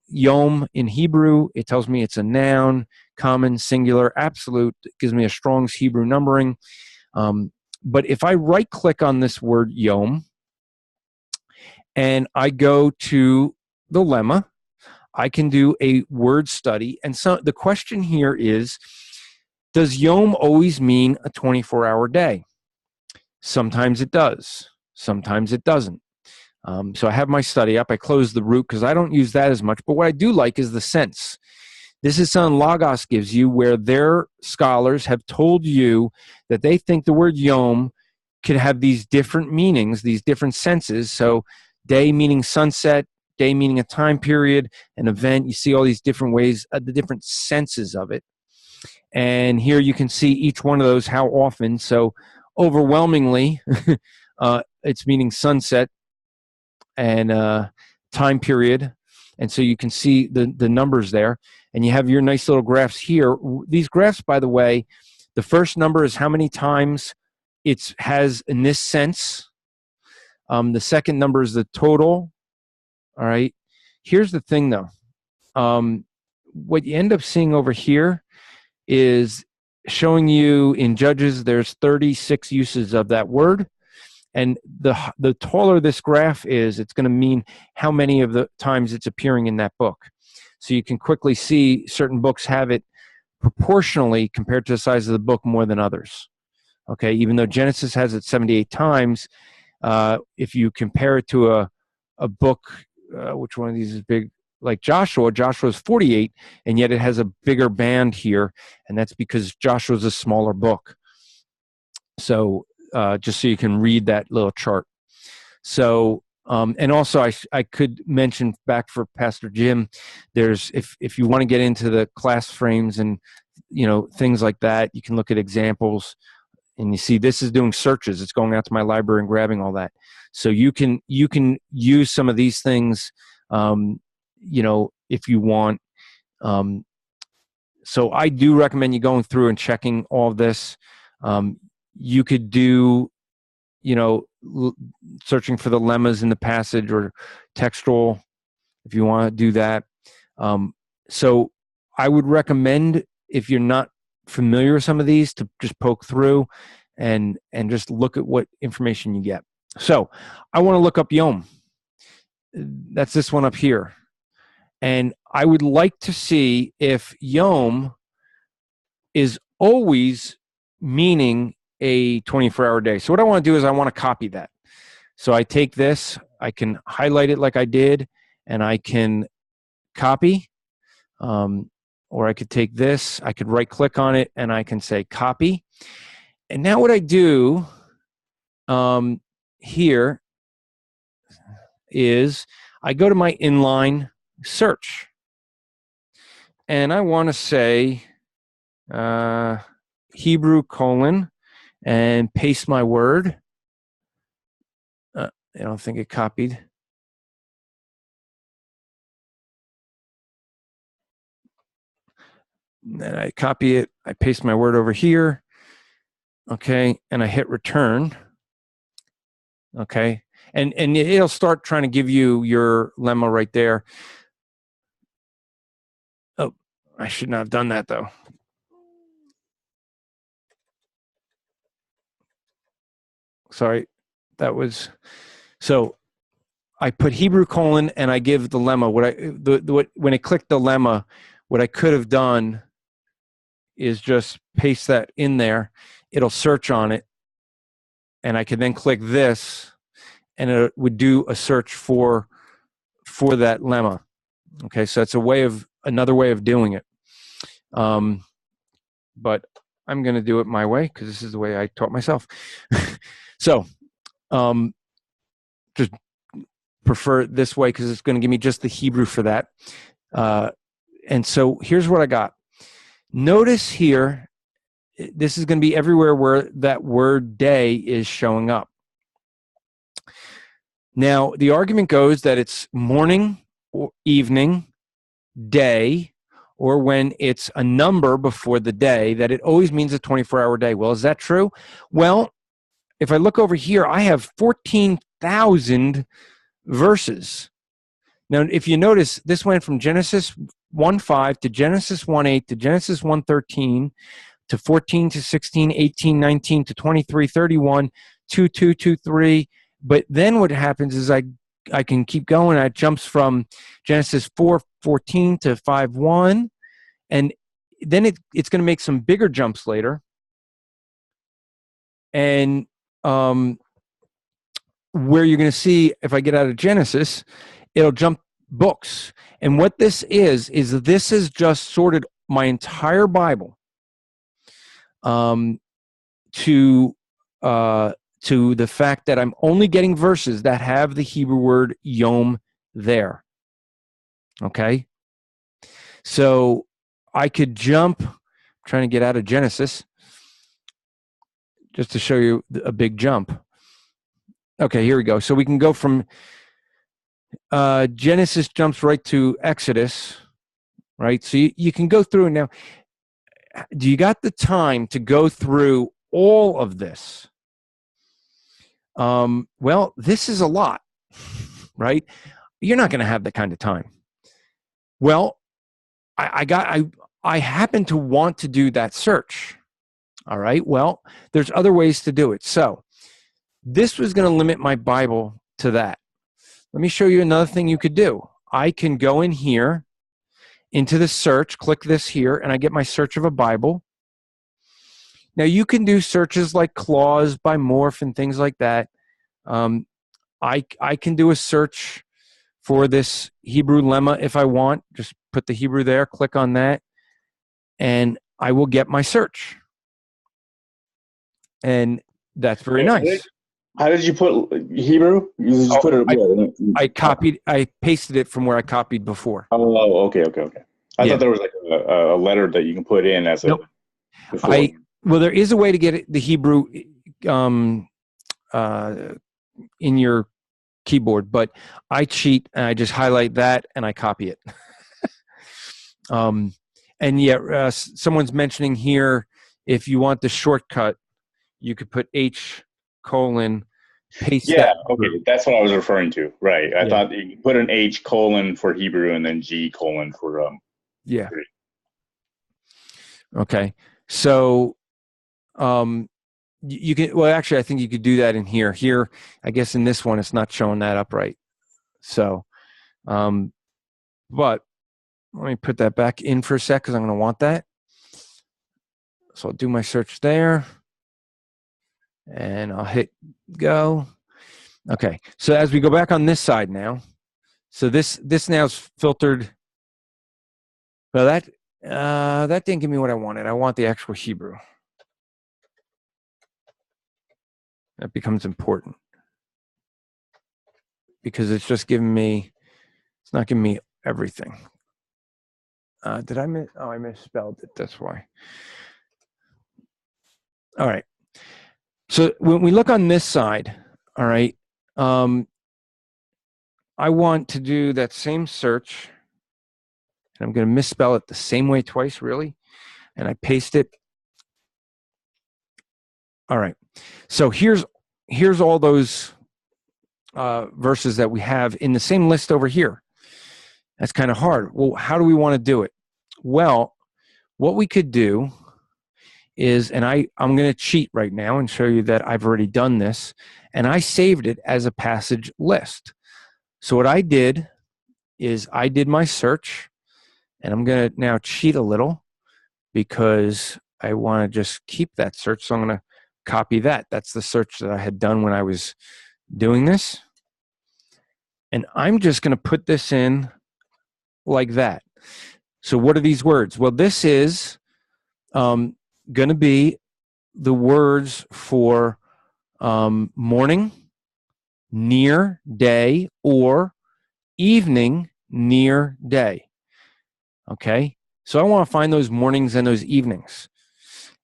Yom in Hebrew. It tells me it's a noun, common, singular, absolute. It gives me a Strong's Hebrew numbering. But if I right-click on this word Yom and I go to the lemma, I can do a word study. And so the question here is, does Yom always mean a 24-hour day? Sometimes it does. Sometimes it doesn't. So I have my study up. I close the root because I don't use that as much. But what I do like is the sense. This is something Logos gives you where their scholars have told you that they think the word Yom could have these different meanings, these different senses. So day meaning sunset, day meaning a time period, an event. You see all these different ways, the different senses of it. And here you can see each one of those, how often. So overwhelmingly, it's meaning sunset and time period. And so you can see the numbers there. And you have your nice little graphs here. These graphs, by the way, the first number is how many times it has in this sense. The second number is the total. All right. Here's the thing, though. What you end up seeing over here is showing you in Judges, there's 36 uses of that word. And the taller this graph is, it's going to mean how many of the times it's appearing in that book. So you can quickly see certain books have it proportionally compared to the size of the book more than others. Okay, even though Genesis has it 78 times, if you compare it to a book, which one of these is big, like Joshua's 48, and yet it has a bigger band here, and that's because Joshua's a smaller book. So just so you can read that little chart. So, and also I could mention back for Pastor Jim, there's, if you want to get into the class frames and, things like that, you can look at examples and you see this is doing searches. It's going out to my library and grabbing all that. So you can use some of these things, if you want. So I do recommend you going through and checking all of this. You could do, searching for the lemmas in the passage or textual if you want to do that. So I would recommend, if you're not familiar with some of these, to just poke through and just look at what information you get. So I want to look up Yom. That's this one up here. And I would like to see if Yom is always meaning a 24-hour day. So what I want to do is I want to copy that. So I take this, I can highlight it like I did, and I can copy. Or I could take this, I could right-click on it, and I can say copy. And now what I do here is I go to my inline search. And I want to say Hebrew : and paste my word. I don't think it copied. Then I copy it, I paste my word over here, okay, and I hit return, okay, and it'll start trying to give you your lemma right there. Oh, I should not have done that though. Sorry, that was, so I put Hebrew : and I give the lemma. When I click the lemma, what I could have done is just paste that in there. It'll search on it, and I can then click this, and it would do a search for for that lemma. Okay, so that's another way of doing it. But I'm going to do it my way because this is the way I taught myself. So just prefer it this way because it's going to give me just the Hebrew for that. And so here's what I got. Notice here, this is going to be everywhere where that word day is showing up. Now, the argument goes that it's morning or evening, day, or when it's a number before the day, that it always means a 24-hour day. Well, is that true? Well, if I look over here, I have 14,000 verses. Now, if you notice, this went from Genesis 1:5 to Genesis 1:8 to Genesis 1:13 to 14 to 16, 18, 19 to 23, 31, 2, 2, 2, 3. But then what happens is I can keep going. It jumps from Genesis 4:14 to 5:1. And then it's going to make some bigger jumps later. And where you're going to see, if I get out of Genesis, it'll jump books. And what this is this has just sorted my entire Bible to the fact that I'm only getting verses that have the Hebrew word Yom there. Okay? So I could jump, trying to get out of Genesis, just to show you a big jump. Okay, here we go. So we can go from Genesis jumps right to Exodus, right? So you can go through. Now, do you got the time to go through all of this? Well, this is a lot, right? You're not going to have that kind of time. Well, I happen to want to do that search. All right. Well, there's other ways to do it. So this was going to limit my Bible to that. Let me show you another thing you could do. I can go in here into the search, click this here, and I get my search of a Bible. Now you can do searches like clause by morph and things like that. I can do a search for this Hebrew lemma if I want. Just put the Hebrew there, click on that, and I will get my search. And that's very nice. How did you put Hebrew? You just put it. I pasted it from where I copied before. Oh, okay. I thought there was like a letter that you can put in as nope. a. Well, there is a way to get the Hebrew in your keyboard, but I cheat and I just highlight that and I copy it. And yet, someone's mentioning here, if you want the shortcut, you could put H:, paste that. Yeah, okay, that's what I was referring to. Right. I thought you put an H: for Hebrew and then G: for yeah. Okay. So you can, well, actually, I think you could do that in here. Here, I guess in this one, it's not showing that up right. So, but let me put that back in for a sec because I'm going to want that. So I'll do my search there. And I'll hit go. Okay. So as we go back on this side now, so this now is filtered. Well, that didn't give me what I wanted. I want the actual Hebrew. That becomes important because it's just giving me, it's not giving me everything. Did I miss? Oh, I misspelled it. That's why. All right. So when we look on this side, all right, I want to do that same search. And I'm going to misspell it the same way twice, really. And I paste it. All right. So here's all those verses that we have in the same list over here. That's kind of hard. Well, how do we want to do it? Well, what we could do is, and I'm going to cheat right now and show you that I've already done this, and I saved it as a passage list. So what I did is I did my search, and I'm going to now cheat a little because I want to just keep that search. So I'm going to copy that. That's the search that I had done when I was doing this. And I'm just going to put this in like that. So what are these words? Well, this is going to be the words for morning, near day, or evening, near day. Okay? So I want to find those mornings and those evenings.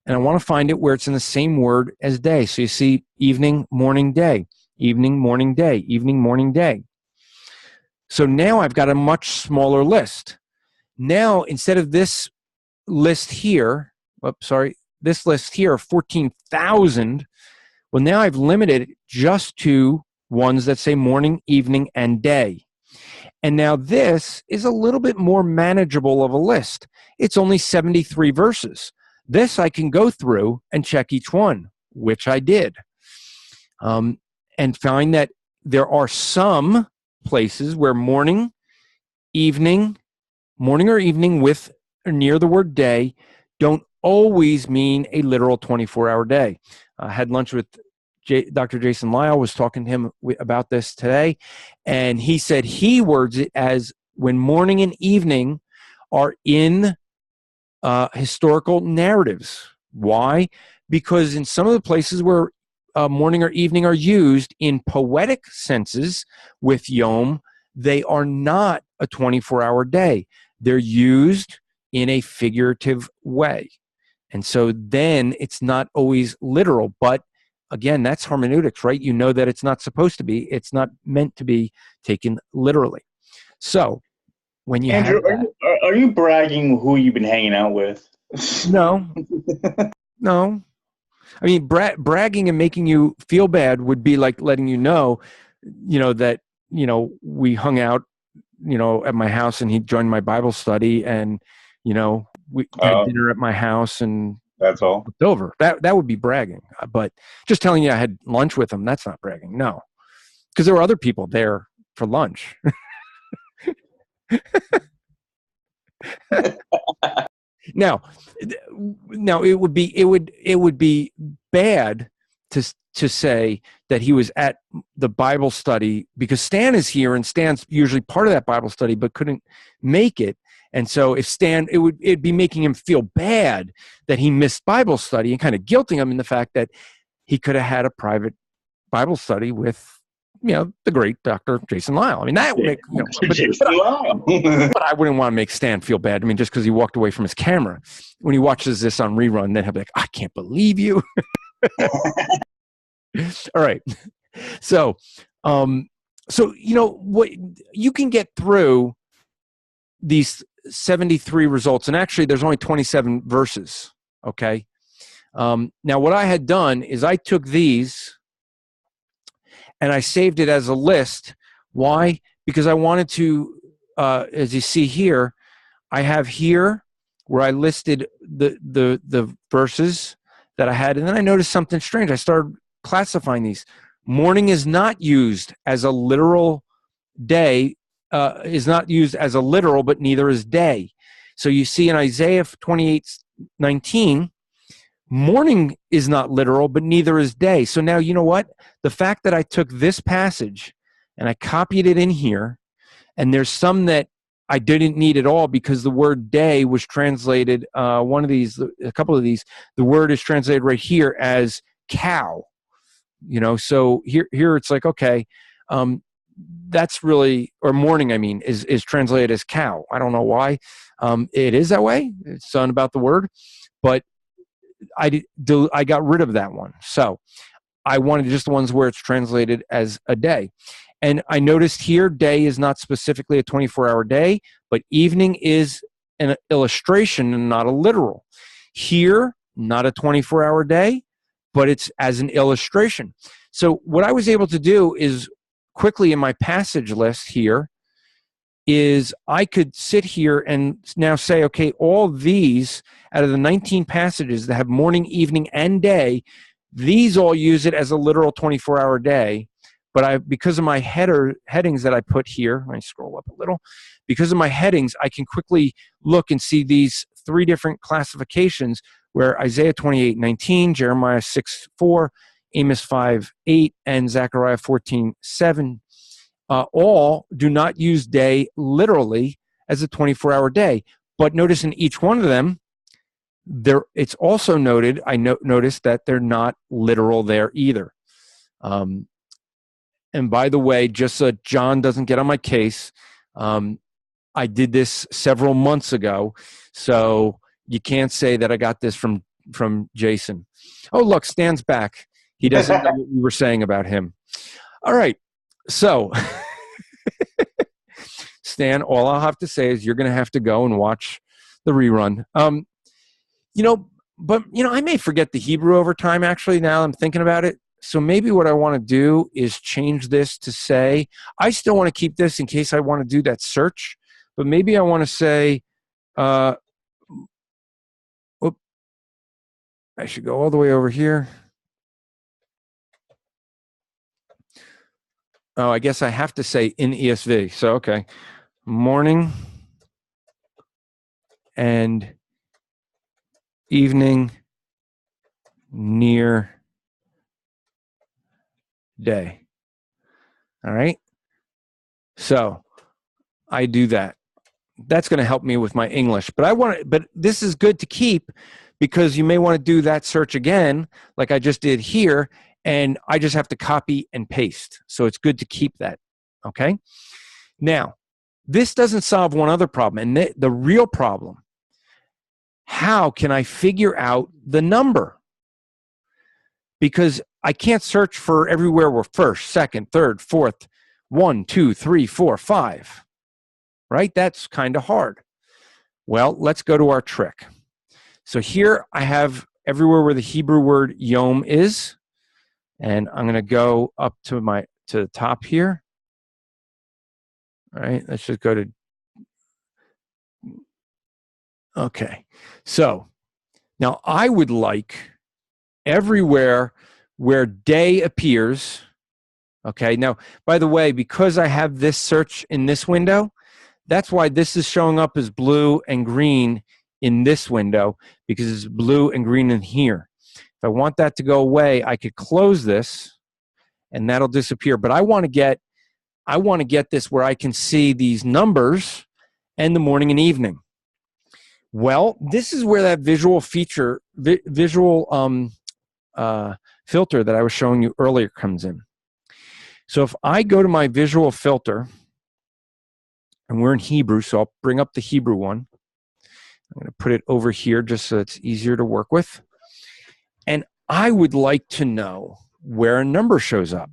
And I want to find it where it's in the same word as day. So you see evening, morning, day, evening, morning, day, evening, morning, day. So now I've got a much smaller list. Now, instead of this list here, this list here of 14,000, well, now I've limited it just to ones that say morning, evening, and day. And now this is a little bit more manageable of a list. It's only 73 verses. This I can go through and check each one, which I did, and find that there are some places where morning or evening with or near the word day don't always mean a literal 24-hour day. I had lunch with Dr. Jason Lyle, was talking to him about this today, and he said he words it as when morning and evening are in historical narratives. Why? Because in some of the places where morning or evening are used in poetic senses with Yom, they are not a 24-hour day. They're used in a figurative way. And so then it's not always literal, but again, that's hermeneutics, right? You know that it's not supposed to be. It's not meant to be taken literally. So when you Andrew, have that, are you bragging who you've been hanging out with? no. I mean, bragging and making you feel bad would be like letting you know that, we hung out, at my house and he joined my Bible study and, we had dinner at my house and that's all. It's over. That would be bragging. But just telling you I had lunch with him, that's not bragging. No, because there were other people there for lunch. Now it would be bad to say that he was at the Bible study because Stan is here and Stan's usually part of that Bible study but couldn't make it. And so if Stan, it'd be making him feel bad that he missed Bible study and kind of guilting him in the fact that he could have had a private Bible study with, the great Dr. Jason Lyle. I mean, that would make, but I wouldn't want to make Stan feel bad. I mean, just because he walked away from his camera. When he watches this on rerun, then he'll be like, I can't believe you. All right. So, what you can get through these 73 results, and actually there's only 27 verses. Okay. Now what I had done is I took these and I saved it as a list. Why? Because I wanted to, as you see here, I have here where I listed the verses that I had, and then I noticed something strange. I started classifying these. Morning is not used as a literal day, is not used as a literal, but neither is day. So you see in Isaiah 28:19, morning is not literal, but neither is day. So now you know what? The fact that I took this passage and I copied it in here, and there's some that I didn't need at all because the word day was translated, a couple of these, the word is translated right here as cow. So here it's like, okay, that's really, or morning, I mean, is translated as cow. I don't know why it is that way. It's not about the word, but I got rid of that one. So I wanted just the ones where it's translated as a day. And I noticed here, day is not specifically a 24-hour day, but evening is an illustration and not a literal. Here, not a 24-hour day, but it's as an illustration. So what I was able to do is quickly in my passage list here is I could sit here and now say, okay, all these out of the 19 passages that have morning, evening, and day, these all use it as a literal 24-hour day. But because of my headings that I put here, let me scroll up a little. Because of my headings, I can quickly look and see these three different classifications where Isaiah 28:19, Jeremiah 6:4, Amos 5:8, and Zechariah 14:7 all do not use day literally as a 24-hour day. But notice in each one of them, it's also noted, noticed that they're not literal there either. And by the way, just so John doesn't get on my case, I did this several months ago, so you can't say that I got this from Jason. Oh, look, Stan's back. He doesn't know what we were saying about him. All right, so Stan, all I'll have to say is you're going to have to go and watch the rerun. But I may forget the Hebrew over time, actually, now I'm thinking about it. So maybe what I want to do is change this to say, I still want to keep this in case I want to do that search, but maybe I want to say, I should go all the way over here. Oh, I guess I have to say in ESV. So, okay. Morning and evening near day. All right. So I do that. That's going to help me with my English, but this is good to keep because you may want to do that search again, like I just did here, and I just have to copy and paste. So it's good to keep that. Okay. Now, this doesn't solve one other problem, and the real problem. How can I figure out the number? Because I can't search for everywhere we're first, second, third, fourth, 1, 2, 3, 4, 5. Right? That's kind of hard. Well, let's go to our trick. So here I have everywhere where the Hebrew word Yom is, and I'm going to go up to the top here. All right, let's just go to. Okay, so now I would like everywhere where day appears. Okay, now, by the way, because I have this search in this window, that's why this is showing up as blue and green in this window, because it's blue and green in here. If I want that to go away, I could close this and that'll disappear. But I want to get this where I can see these numbers and the morning and evening. Well, this is where that visual filter that I was showing you earlier comes in. So if I go to my visual filter, and we're in Hebrew, so I'll bring up the Hebrew one. I'm going to put it over here just so it's easier to work with. And I would like to know where a number shows up.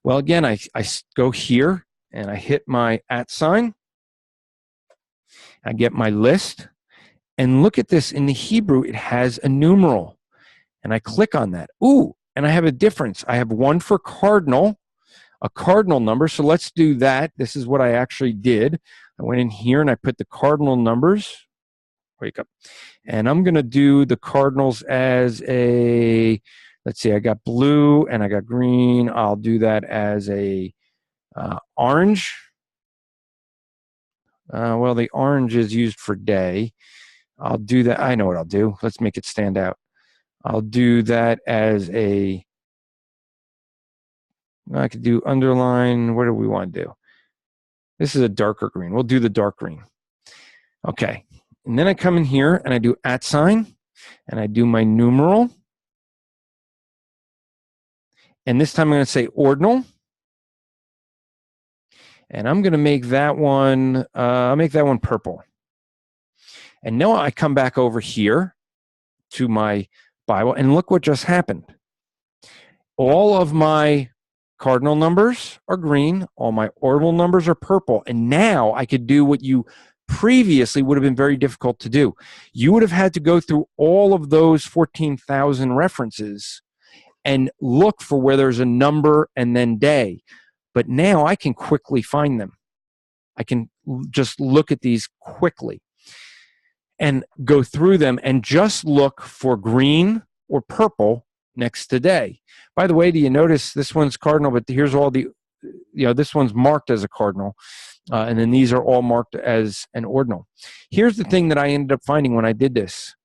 Well, again, I go here, and I hit my @ sign. I get my list. And look at this. In the Hebrew, it has a numeral. And I click on that. Ooh, and I have a difference. I have one for cardinal, a cardinal number. So let's do that. This is what I actually did. I went in here and I put the cardinal numbers. Wake up. And I'm going to do the cardinals as a, let's see, I got blue and I got green. I'll do that as a orange. Well, the orange is used for day. I'll do that. I know what I'll do. Let's make it stand out. I'll do that as a, I could do underline. What do we want to do? This is a darker green. We'll do the dark green. Okay. And then I come in here and I do @ sign and I do my numeral. And this time I'm going to say ordinal. And I'm going to make that one, I'll make that one purple. And now I come back over here to my Bible and look what just happened. All of my cardinal numbers are green. All my ordinal numbers are purple. And now I could do what you previously would have been very difficult to do. You would have had to go through all of those 14,000 references and look for where there's a number and then day. But now I can quickly find them. I can just look at these quickly and go through them and just look for green or purple next to day. By the way, do you notice this one's cardinal, but here's all the, this one's marked as a cardinal, and then these are all marked as an ordinal. Here's the thing that I ended up finding when I did this.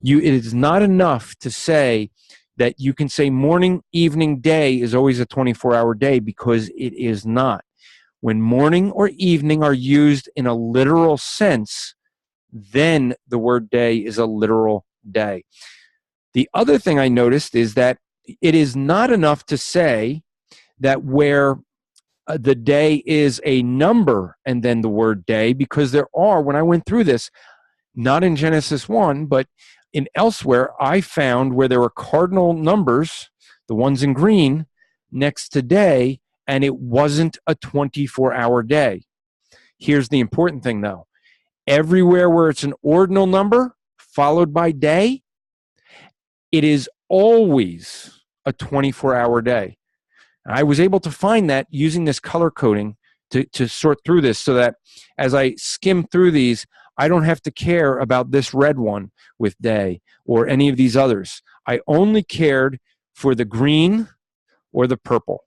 It is not enough to say that you can say morning, evening, day is always a 24-hour day, because it is not. When morning or evening are used in a literal sense, then the word day is a literal day. The other thing I noticed is that it is not enough to say that where the day is a number and then the word day, because there are, when I went through this, not in Genesis 1, but in elsewhere, I found where there were cardinal numbers, the ones in green, next to day, and it wasn't a 24-hour day. Here's the important thing, though. Everywhere where it's an ordinal number followed by day, it is always a 24-hour day. I was able to find that using this color coding to sort through this, so that as I skim through these, I don't have to care about this red one with day or any of these others. I only cared for the green or the purple.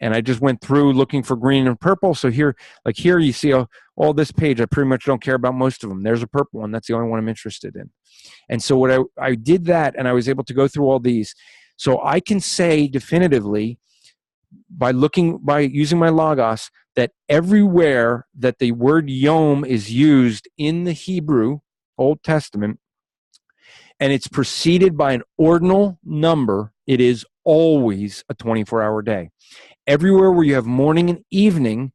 And I just went through looking for green and purple. So here, like here, you see all this page, I pretty much don't care about most of them. There's a purple one. That's the only one I'm interested in. And so what I did that, and I was able to go through all these. So I can say definitively, by using my logos, that everywhere that the word Yom is used in the Hebrew Old Testament, and it's preceded by an ordinal number, it is always a 24-hour day. Everywhere where you have morning and evening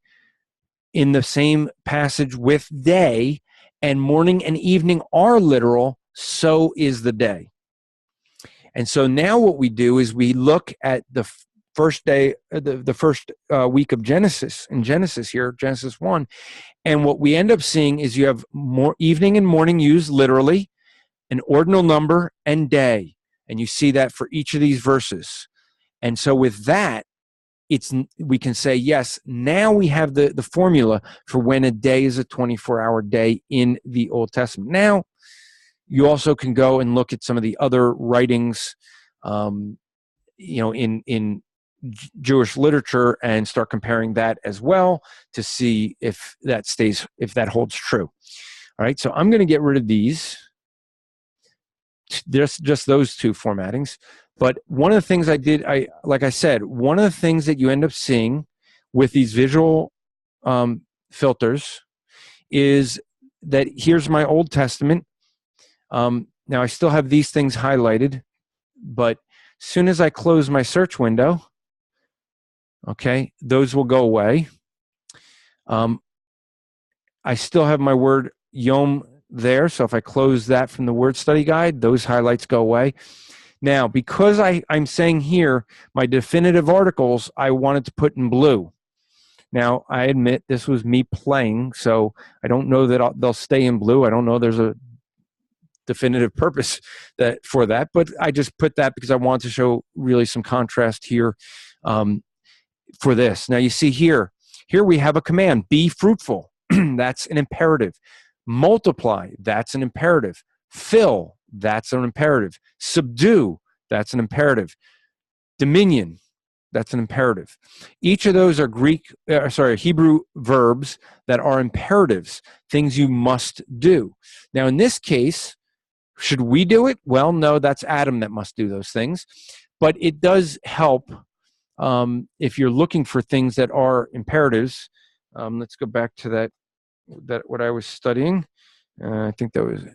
in the same passage with day, and morning and evening are literal, so is the day. And so now what we do is we look at the first day, the first week of Genesis, in Genesis here, Genesis 1, and what we end up seeing is you have more evening and morning used literally, an ordinal number, and day. And you see that for each of these verses. And so with that, we can say, yes, now we have the formula for when a day is a 24-hour day in the Old Testament. Now, you also can go and look at some of the other writings, in Jewish literature, and start comparing that as well to see if that holds true. All right, so I'm going to get rid of these, just those two formattings. But one of the things I did, like I said, one of the things that you end up seeing with these visual filters is that here's my Old Testament. Now I still have these things highlighted, but as soon as I close my search window, okay, those will go away. I still have my word Yom there, so if I close that from the word study guide, those highlights go away. Now, because I'm saying here, my definitive articles, I wanted to put in blue. Now, I admit this was me playing, so I don't know that they'll stay in blue. I don't know there's a definitive purpose for that, but I just put that because I want to show really some contrast here for this. Now, you see here we have a command, be fruitful. That's an imperative. Multiply, that's an imperative. Fill, that's an imperative. Subdue, that's an imperative. Dominion, that's an imperative. Each of those are Hebrew verbs that are imperatives, things you must do. Now, in this case, should we do it? Well, no, that's Adam that must do those things. But it does help if you're looking for things that are imperatives. Let's go back to that what I was studying. I think that was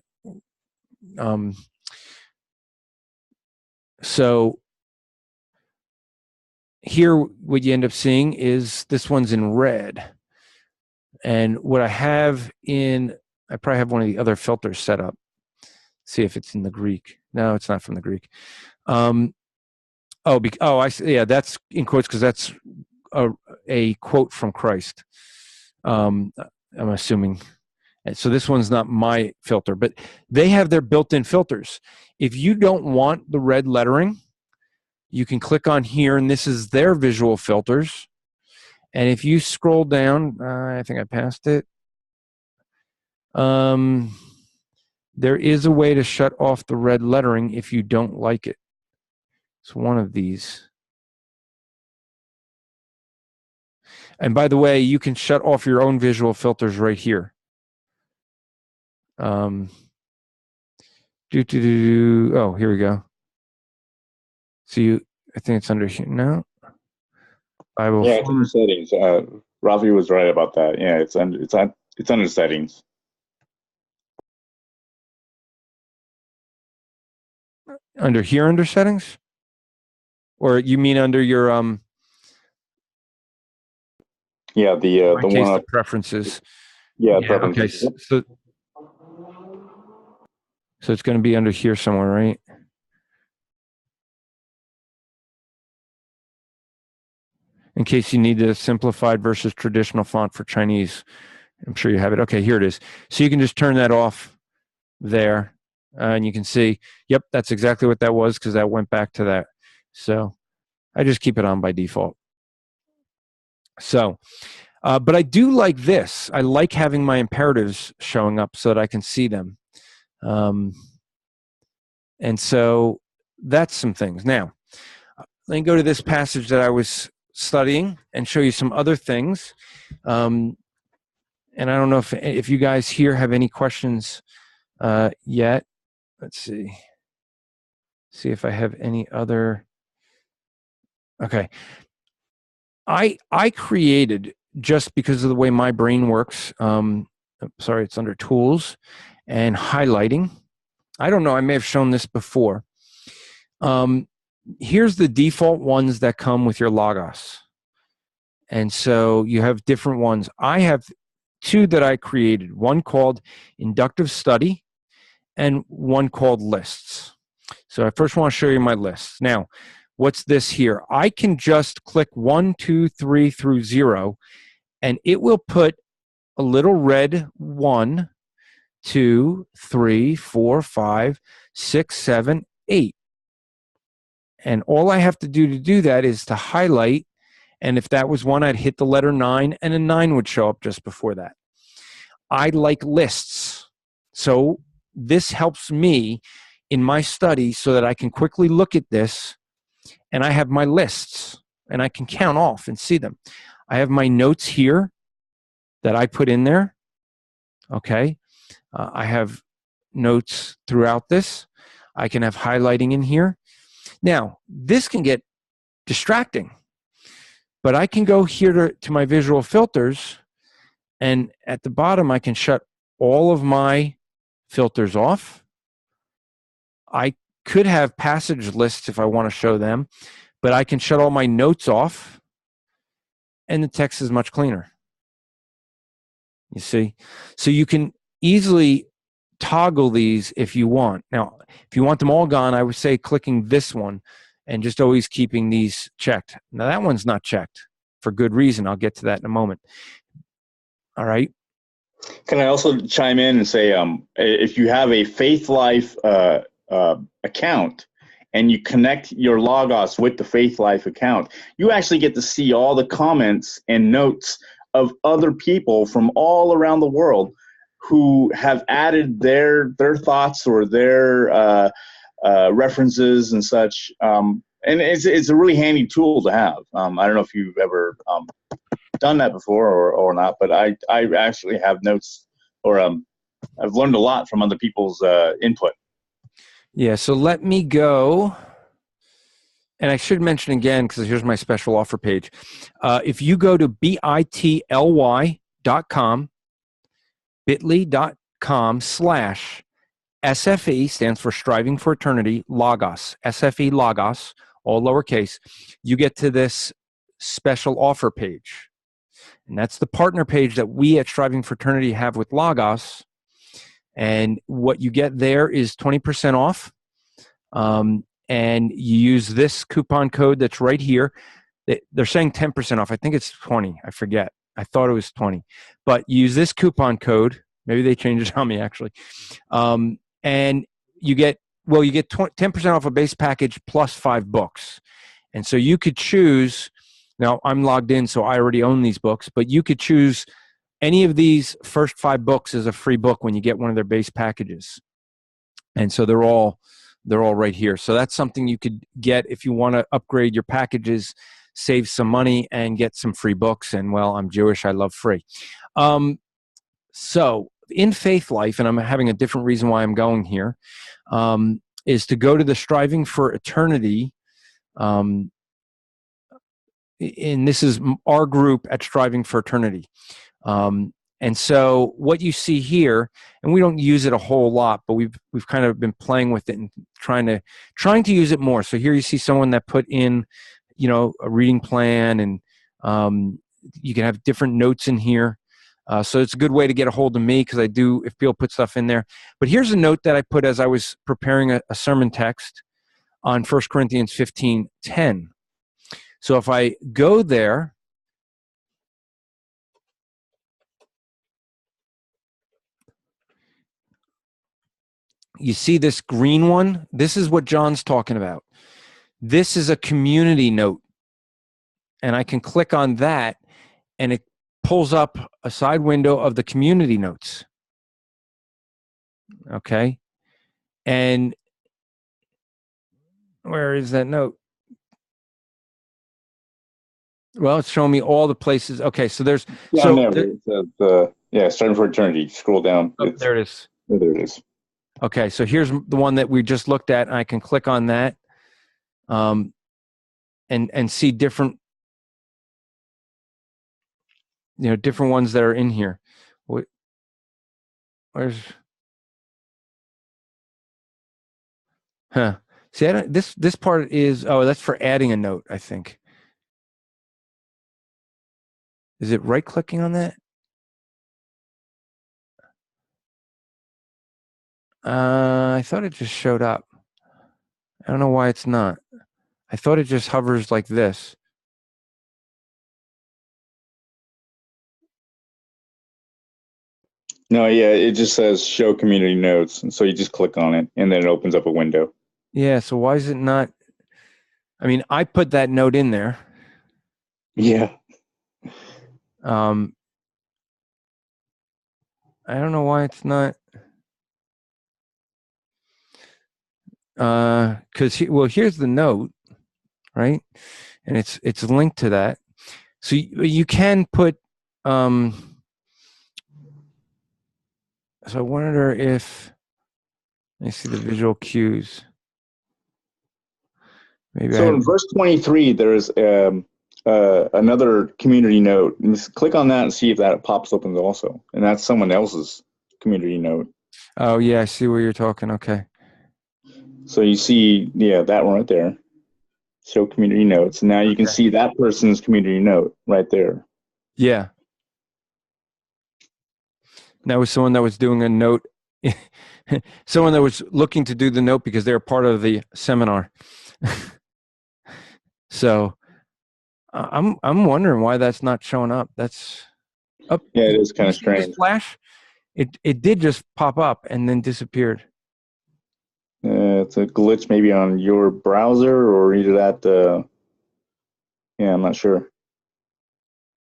so here what you end up seeing is this one's in red, and what I probably have one of the other filters set up. See if it's in the Greek. No, it's not from the Greek. I see. Yeah, that's in quotes because that's a quote from Christ. I'm assuming. And so this one's not my filter, but they have their built-in filters. If you don't want the red lettering, you can click on here, and this is their visual filters. And if you scroll down, I think I passed it. There is a way to shut off the red lettering if you don't like it. It's one of these. And by the way, you can shut off your own visual filters right here. Oh, here we go. So I think it's under here now. Yeah, it's in the settings. Rafi was right about that. Yeah, it's under settings. Under here, under settings? Or you mean under your Yeah, the case, one the up. preferences. Yeah, Yeah, preferences. okay. So it's going to be under here somewhere, right? In case you need the simplified versus traditional font for Chinese. I'm sure you have it. Okay, here it is. So you can just turn that off there. And you can see, yep, that's exactly what that was because that went back to that. So I just keep it on by default. So, but I do like this. I like having my imperatives showing up so that I can see them. And so that's some things. Now, let me go to this passage that I was studying and show you some other things. And I don't know if you guys here have any questions yet. Let's see. See if I have any other. Okay. I created, just because of the way my brain works, sorry, it's under tools and highlighting. I don't know, I may have shown this before. Here's the default ones that come with your Logos. And so you have different ones. I have two that I created, one called Inductive Study and one called Lists. So I first want to show you my lists. Now, what's this here? I can just click 1, 2, 3 through 0, and it will put a little red 1, 2, 3, 4, 5, 6, 7, 8. And all I have to do that is to highlight, and if that was 1, I'd hit the letter 9, and a 9 would show up just before that. I like lists. So this helps me in my study so that I can quickly look at this, and I have my lists, and I can count off and see them. I have my notes here that I put in there. Okay. I have notes throughout this. I can have highlighting in here. Now, this can get distracting, but I can go here to my visual filters, and at the bottom, I can shut all of my filters off. I could have passage lists if I want to show them, but I can shut all my notes off, and the text is much cleaner. You see? So you can easily toggle these if you want. Now, if you want them all gone, I would say clicking this one and just always keeping these checked. Now, that one's not checked for good reason. I'll get to that in a moment. All right. Can I also chime in and say, if you have a Faith Life account and you connect your Logos with the Faith Life account, you actually get to see all the comments and notes of other people from all around the world who have added their thoughts or their references and such. And it's a really handy tool to have. I don't know if you've ever done that before or not, but I actually have notes, or I've learned a lot from other people's input. Yeah, so let me go. And I should mention again, because here's my special offer page. If you go to bitly.com, bit.ly.com/SFE, stands for Striving for Eternity, Logos, SFE Logos, all lowercase, you get to this special offer page. And that's the partner page that we at Striving for Eternity have with Logos. And what you get there is 20% off. And you use this coupon code that's right here. They're saying 10% off. I think it's 20. I forget. I thought it was 20. But you use this coupon code. Maybe they changed it on me, actually. And you get 10% off a base package plus 5 books. And so you could choose. Now, I'm logged in, so I already own these books. But you could choose any of these first 5 books as a free book when you get one of their base packages. And so they're all right here. So that's something you could get if you want to upgrade your packages, save some money, and get some free books. And, well, I'm Jewish. I love free. So in Faith Life, and I'm having a different reason why I'm going here, is to go to the Striving for Eternity. and this is our group at Striving for Eternity. And so what you see here, and we don't use it a whole lot, but we've kind of been playing with it and trying to use it more. So here you see someone that put in, a reading plan, and you can have different notes in here. So it's a good way to get a hold of me, because I do, if people put stuff in there. But here's a note that I put as I was preparing a sermon text on 1 Corinthians 15:10. So if I go there, you see this green one? This is what John's talking about. This is a community note. And I can click on that, and it pulls up a side window of the community notes. Okay. And where is that note? Well, it's showing me all the places. Okay, so there's... Striving for Eternity. Scroll down. Oh, there it is. Oh, there it is. Okay, so here's the one that we just looked at, and I can click on that and see different, different ones that are in here. Where's... See, this part is... Oh, that's for adding a note, I think. Is it right-clicking on that? I thought it just showed up. I don't know why it's not. I thought it just hovers like this. No, yeah, it just says show community notes. And so you just click on it, and then it opens up a window. Yeah, so why is it not? I mean, I put that note in there. Yeah. I don't know why it's not. Because here's the note, right? And it's linked to that. So you can put. So I wonder if... Let me see the visual cues. Maybe. So in verse 23, there's another community note. Just click on that and see if that pops open also. And that's someone else's community note. Oh, yeah, I see where you're talking. Okay. So you see, that one right there. Show community notes. And now you can see that person's community note right there. Yeah. That was someone that was doing a note. Someone that was looking to do the note because they were part of the seminar. So I'm wondering why that's not showing up. That's up. Yeah, it is kind of strange. Flash. It did just pop up and then disappeared. It's a glitch maybe on your browser, or either that. I'm not sure.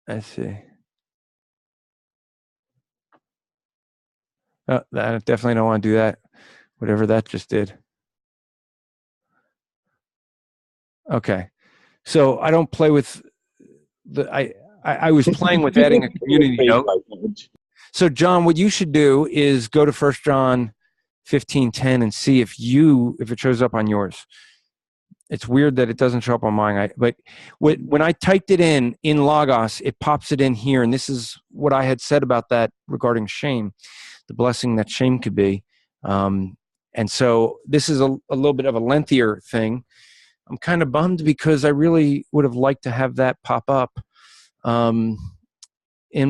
I see. I definitely don't want to do that. Whatever that just did. Okay. So I don't play with I was playing with adding a community note. So John, what you should do is go to 1 John 15:10 and see if it shows up on yours. It's weird that it doesn't show up on mine. But when I typed it in Logos, it pops it in here. And this is what I had said about that regarding shame, the blessing that shame could be. And so this is a little bit of a lengthier thing. I'm kind of bummed because I really would have liked to have that pop up in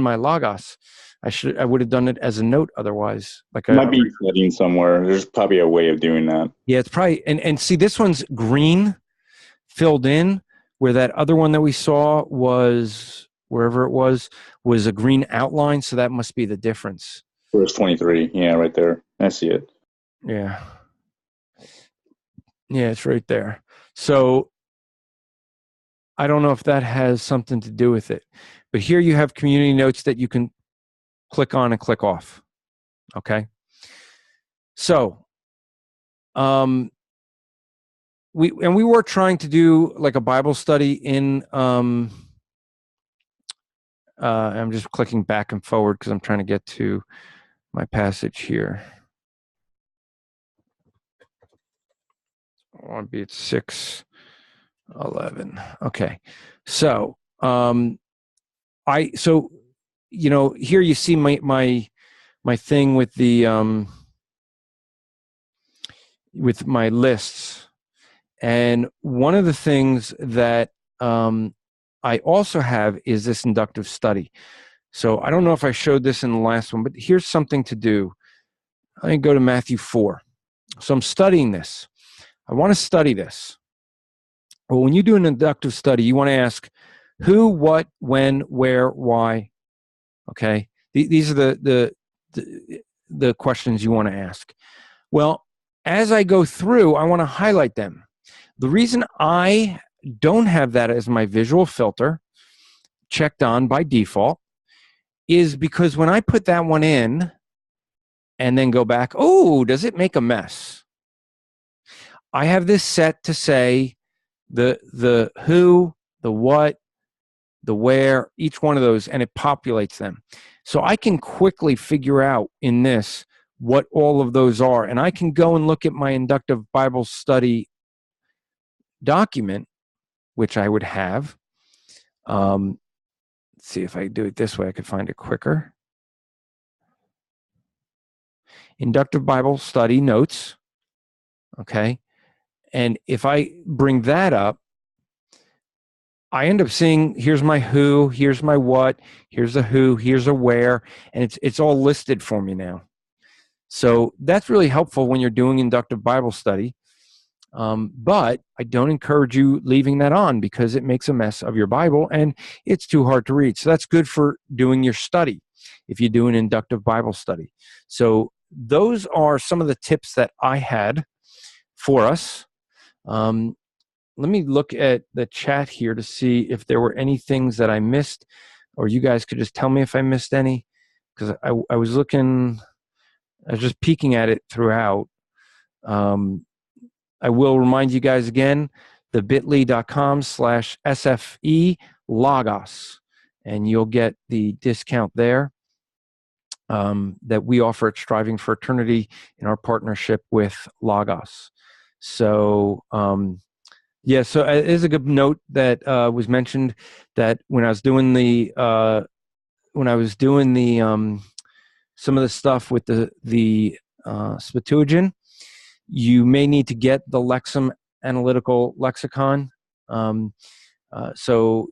my Logos. I would have done it as a note otherwise. Like, might be setting somewhere. There's probably a way of doing that. Yeah, it's probably, and see, this one's green filled in, where that other one that we saw was, wherever it was a green outline. So that must be the difference. Verse 23. Yeah, right there. I see it. Yeah. Yeah, it's right there. So I don't know if that has something to do with it, but here you have community notes that you can click on and click off. Okay. So, we were trying to do like a Bible study in, I'm just clicking back and forward because I'm trying to get to my passage here. I want to be at 6. 11. Okay. So, here you see my thing with the with my lists. And one of the things that I also have is this inductive study. So I don't know if I showed this in the last one, but here's something to do. I go to Matthew 4. So I'm studying this. I want to study this. Well, when you do an inductive study, you want to ask who, what, when, where, why. Okay, these are the questions you want to ask. Well, as I go through, I want to highlight them. The reason I don't have that as my visual filter checked on by default is because when I put that one in and then go back, oh, does it make a mess? I have this set to say the who, the what, the where, each one of those, and it populates them. So I can quickly figure out in this what all of those are. And I can go and look at my inductive Bible study document, which I would have. Let's see if I do it this way, I could find it quicker. Inductive Bible study notes. Okay. And if I bring that up, I end up seeing, here's my who, here's my what, here's a who, here's a where, and it's all listed for me now. So that's really helpful when you're doing inductive Bible study. But I don't encourage you leaving that on because it makes a mess of your Bible and it's too hard to read. So that's good for doing your study if you do an inductive Bible study. So those are some of the tips that I had for us. Let me look at the chat here to see if there were any things that I missed, or you guys could just tell me if I missed any, because I was looking, I was just peeking at it throughout. I will remind you guys again, the bit.ly.com/SFE Logos, and you'll get the discount there that we offer at Striving for Eternity in our partnership with Logos. So, yeah, so it is a good note that was mentioned that when I was doing the some of the stuff with the Septuagint, you may need to get the Lexham Analytical Lexicon. So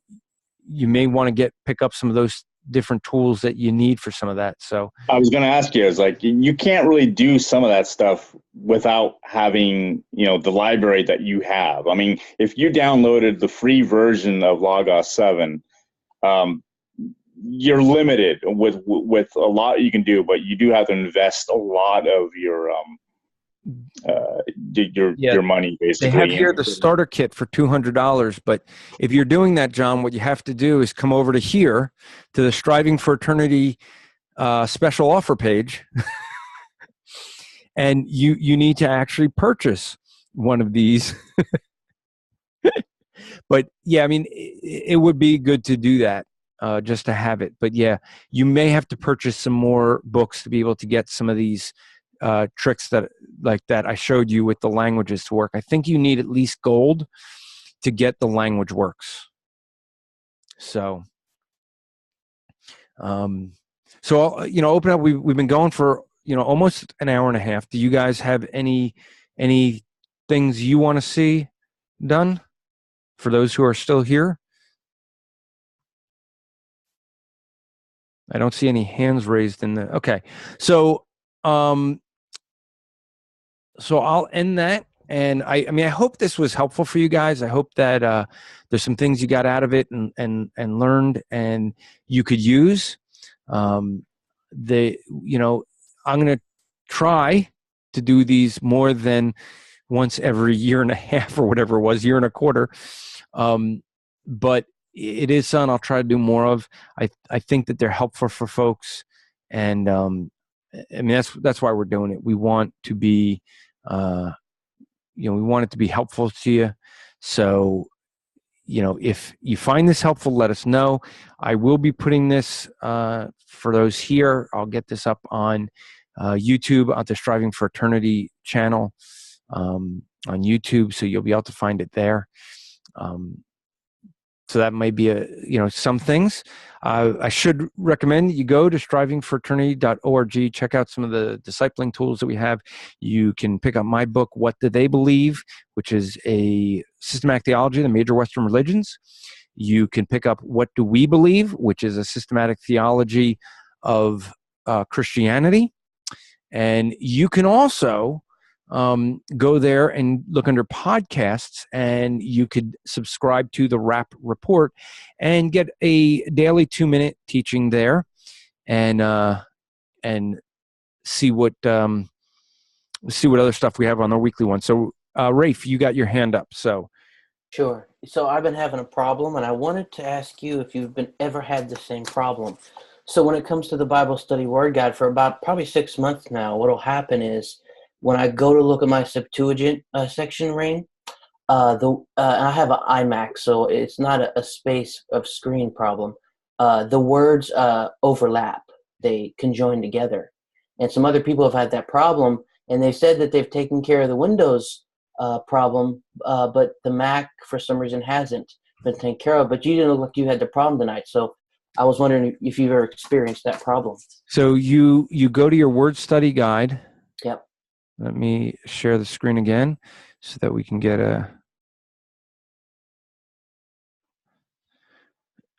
you may want to pick up some of those different tools that you need for some of that. So I was going to ask you, it's like you can't really do some of that stuff without having, the library that you have. I mean, if you downloaded the free version of Logos 7, you're limited with a lot you can do, but you do have to invest a lot of your money basically. They have here the starter kit for $200, but if you're doing that, John, what you have to do is come over to here to the Striving for Eternity special offer page, and you need to actually purchase one of these. But yeah, I mean, it would be good to do that just to have it. But yeah, you may have to purchase some more books to be able to get some of these tricks that I showed you with the languages to work. I think you need at least gold to get the language works. So, open up. We've been going for almost an hour and a half. Do you guys have any things you want to see done for those who are still here? I don't see any hands raised in the. Okay, so I'll end that. And I mean, I hope this was helpful for you guys. I hope that there's some things you got out of it and learned and you could use. I'm going to try to do these more than once every year and a half or whatever it was, year and a quarter. But it is something I'll try to do more of. I think that they're helpful for folks. And I mean, that's why we're doing it. We want to be, we want it to be helpful to you. So, if you find this helpful, let us know. I will be putting this for those here. I'll get this up on YouTube, on the Striving for Eternity channel on YouTube, so you'll be able to find it there. So that might be some things. I should recommend you go to strivingforfraternity.org, check out some of the discipling tools that we have. You can pick up my book, What Do They Believe?, which is a systematic theology of the major Western religions. You can pick up What Do We Believe?, which is a systematic theology of Christianity. And you can also go there and look under podcasts, and you could subscribe to the Rappaport and get a daily 2-minute teaching there, and see what other stuff we have on the weekly one. So Rafe, you got your hand up. So sure. So I've been having a problem, and I wanted to ask you if you've ever had the same problem. So when it comes to the Bible study word guide, for about probably 6 months now, what'll happen is when I go to look at my Septuagint section ring, I have an iMac, so it's not a space of screen problem. The words overlap; they conjoin together. And some other people have had that problem, and they said that they've taken care of the Windows problem, but the Mac for some reason hasn't been taken care of. But you didn't look like you had the problem tonight, so I was wondering if you've ever experienced that problem. So you go to your word study guide. Yep. Let me share the screen again so that we can get a...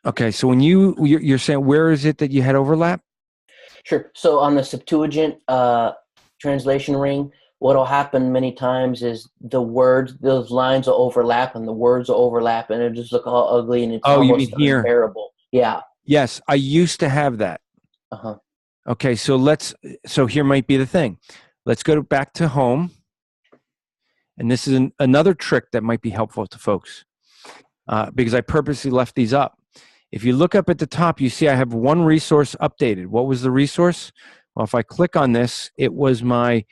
Okay, so when you're saying, where is it that you had overlap? Sure. So on the Septuagint translation ring, what'll happen many times is the words, those lines will overlap, and the words will overlap, and it'll just look all ugly, and it's almost unbearable. Yeah. Yes, I used to have that. Uh-huh. Okay, so here might be the thing. Let's go back to home. And this is another trick that might be helpful to folks, because I purposely left these up. If you look up at the top, you see I have one resource updated. What was the resource? Well, if I click on this, it was my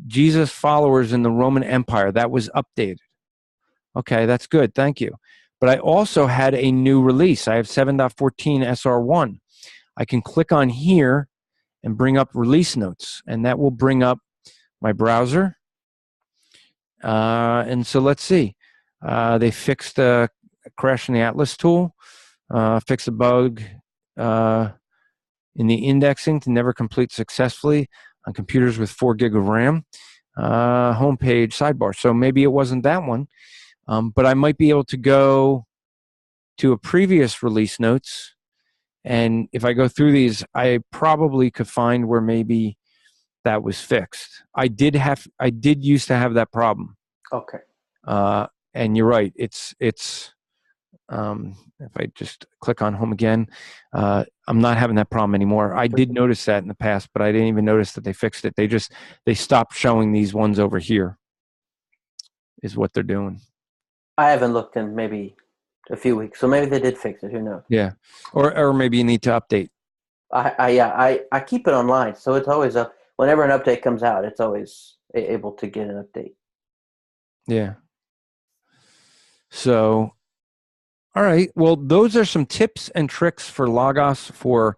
Jesus followers in the Roman Empire. That was updated. Okay, that's good. Thank you. But I also had a new release. I have 7.14 SR1. I can click on here and bring up release notes, and that will bring up my browser. And so let's see. They fixed a crash in the Atlas tool, fixed a bug in the indexing to never complete successfully on computers with 4 gig of RAM. Homepage sidebar. So maybe it wasn't that one, but I might be able to go to a previous release notes, and if I go through these, I probably could find where maybe that was fixed. I did used to have that problem. Okay. And you're right. It's if I just click on home again, I'm not having that problem anymore. I did notice that in the past, but I didn't even notice that they fixed it. They stopped showing these ones over here is what they're doing. I haven't looked in maybe a few weeks, so maybe they did fix it. Who knows? Yeah. Or maybe you need to update. I keep it online, so it's always up. Whenever an update comes out, it's always able to get an update. Yeah. So, all right. Well, those are some tips and tricks for Logos for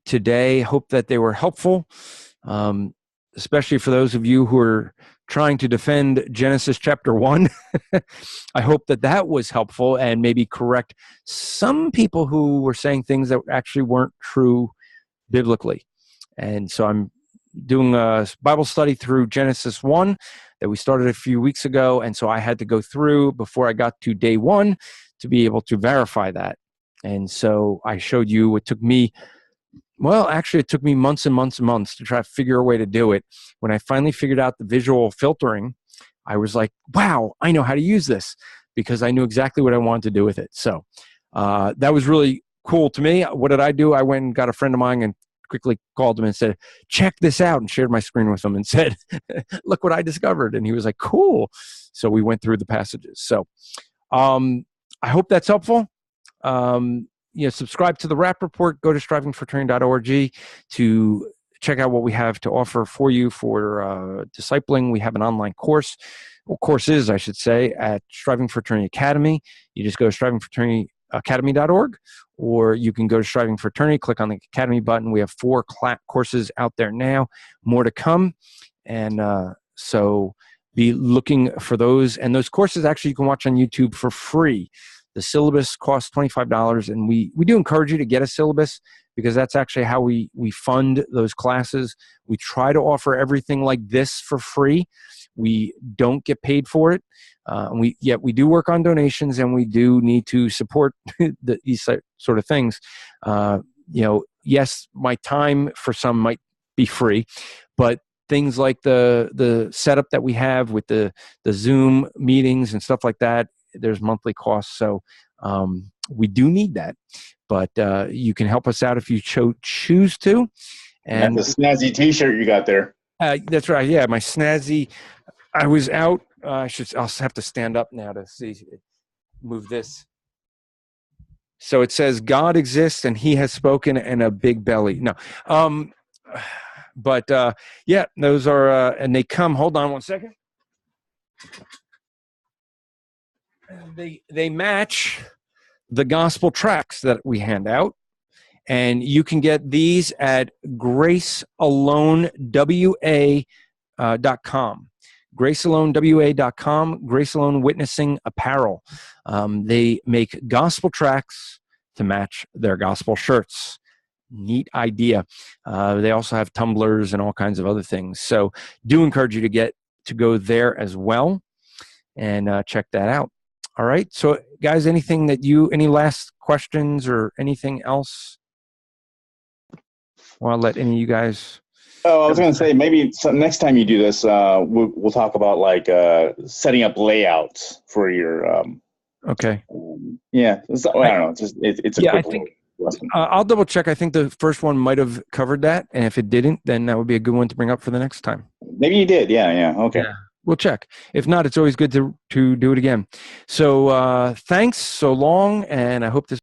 today. Hope that they were helpful, especially for those of you who are trying to defend Genesis chapter 1. I hope that was helpful and maybe correct some people who were saying things that actually weren't true biblically. And so I'm doing a Bible study through Genesis 1 that we started a few weeks ago. And so I had to go through before I got to day 1 to be able to verify that. And so I showed you it took me months and months and months to try to figure a way to do it. When I finally figured out the visual filtering, I was like, wow, I know how to use this, because I knew exactly what I wanted to do with it. So that was really cool to me. What did I do? I went and got a friend of mine and quickly called him and said, check this out, and shared my screen with him and said, look what I discovered. And he was like, cool. So we went through the passages. So I hope that's helpful. Subscribe to the Rappaport. Go to strivingforfraternity.org to check out what we have to offer for you for discipling. We have an online course, or courses, I should say, at Striving for Eternity Academy. You just go to strivingforfraternityacademy.org, or you can go to Striving for Eternity, click on the Academy button. We have 4 courses out there now, more to come. And so be looking for those. And those courses actually you can watch on YouTube for free. The syllabus costs $25, and we do encourage you to get a syllabus because that's actually how we fund those classes. We try to offer everything like this for free. We don't get paid for it. Yet we do work on donations, and we do need to support these sort of things. Yes, my time for some might be free, but things like the setup that we have with the Zoom meetings and stuff like that, there's monthly costs. So we do need that, but you can help us out if you choose to. And the snazzy T-shirt you got there. That's right. Yeah, my snazzy. I was out. I'll have to stand up now to see. Move this. So it says God exists and He has spoken, and a big belly. No, but yeah, those are and they come. Hold on one second. They match the gospel tracts that we hand out, and you can get these at gracealonewa.com. gracealonewa.com, Grace Alone Witnessing Apparel. They make gospel tracts to match their gospel shirts. Neat idea. They also have tumblers and all kinds of other things. So do encourage you to go there as well and check that out. All right. So guys, any last questions or anything else? Want to let any of you guys? Oh, I was going to say maybe next time you do this, we'll talk about like setting up layouts for your. Okay. Yeah, I don't know. It's a quick lesson. I'll double check. I think the first one might have covered that, and if it didn't, then that would be a good one to bring up for the next time. Maybe you did. Yeah. Okay. Yeah. We'll check. If not, it's always good to do it again. So thanks so long, and I hope this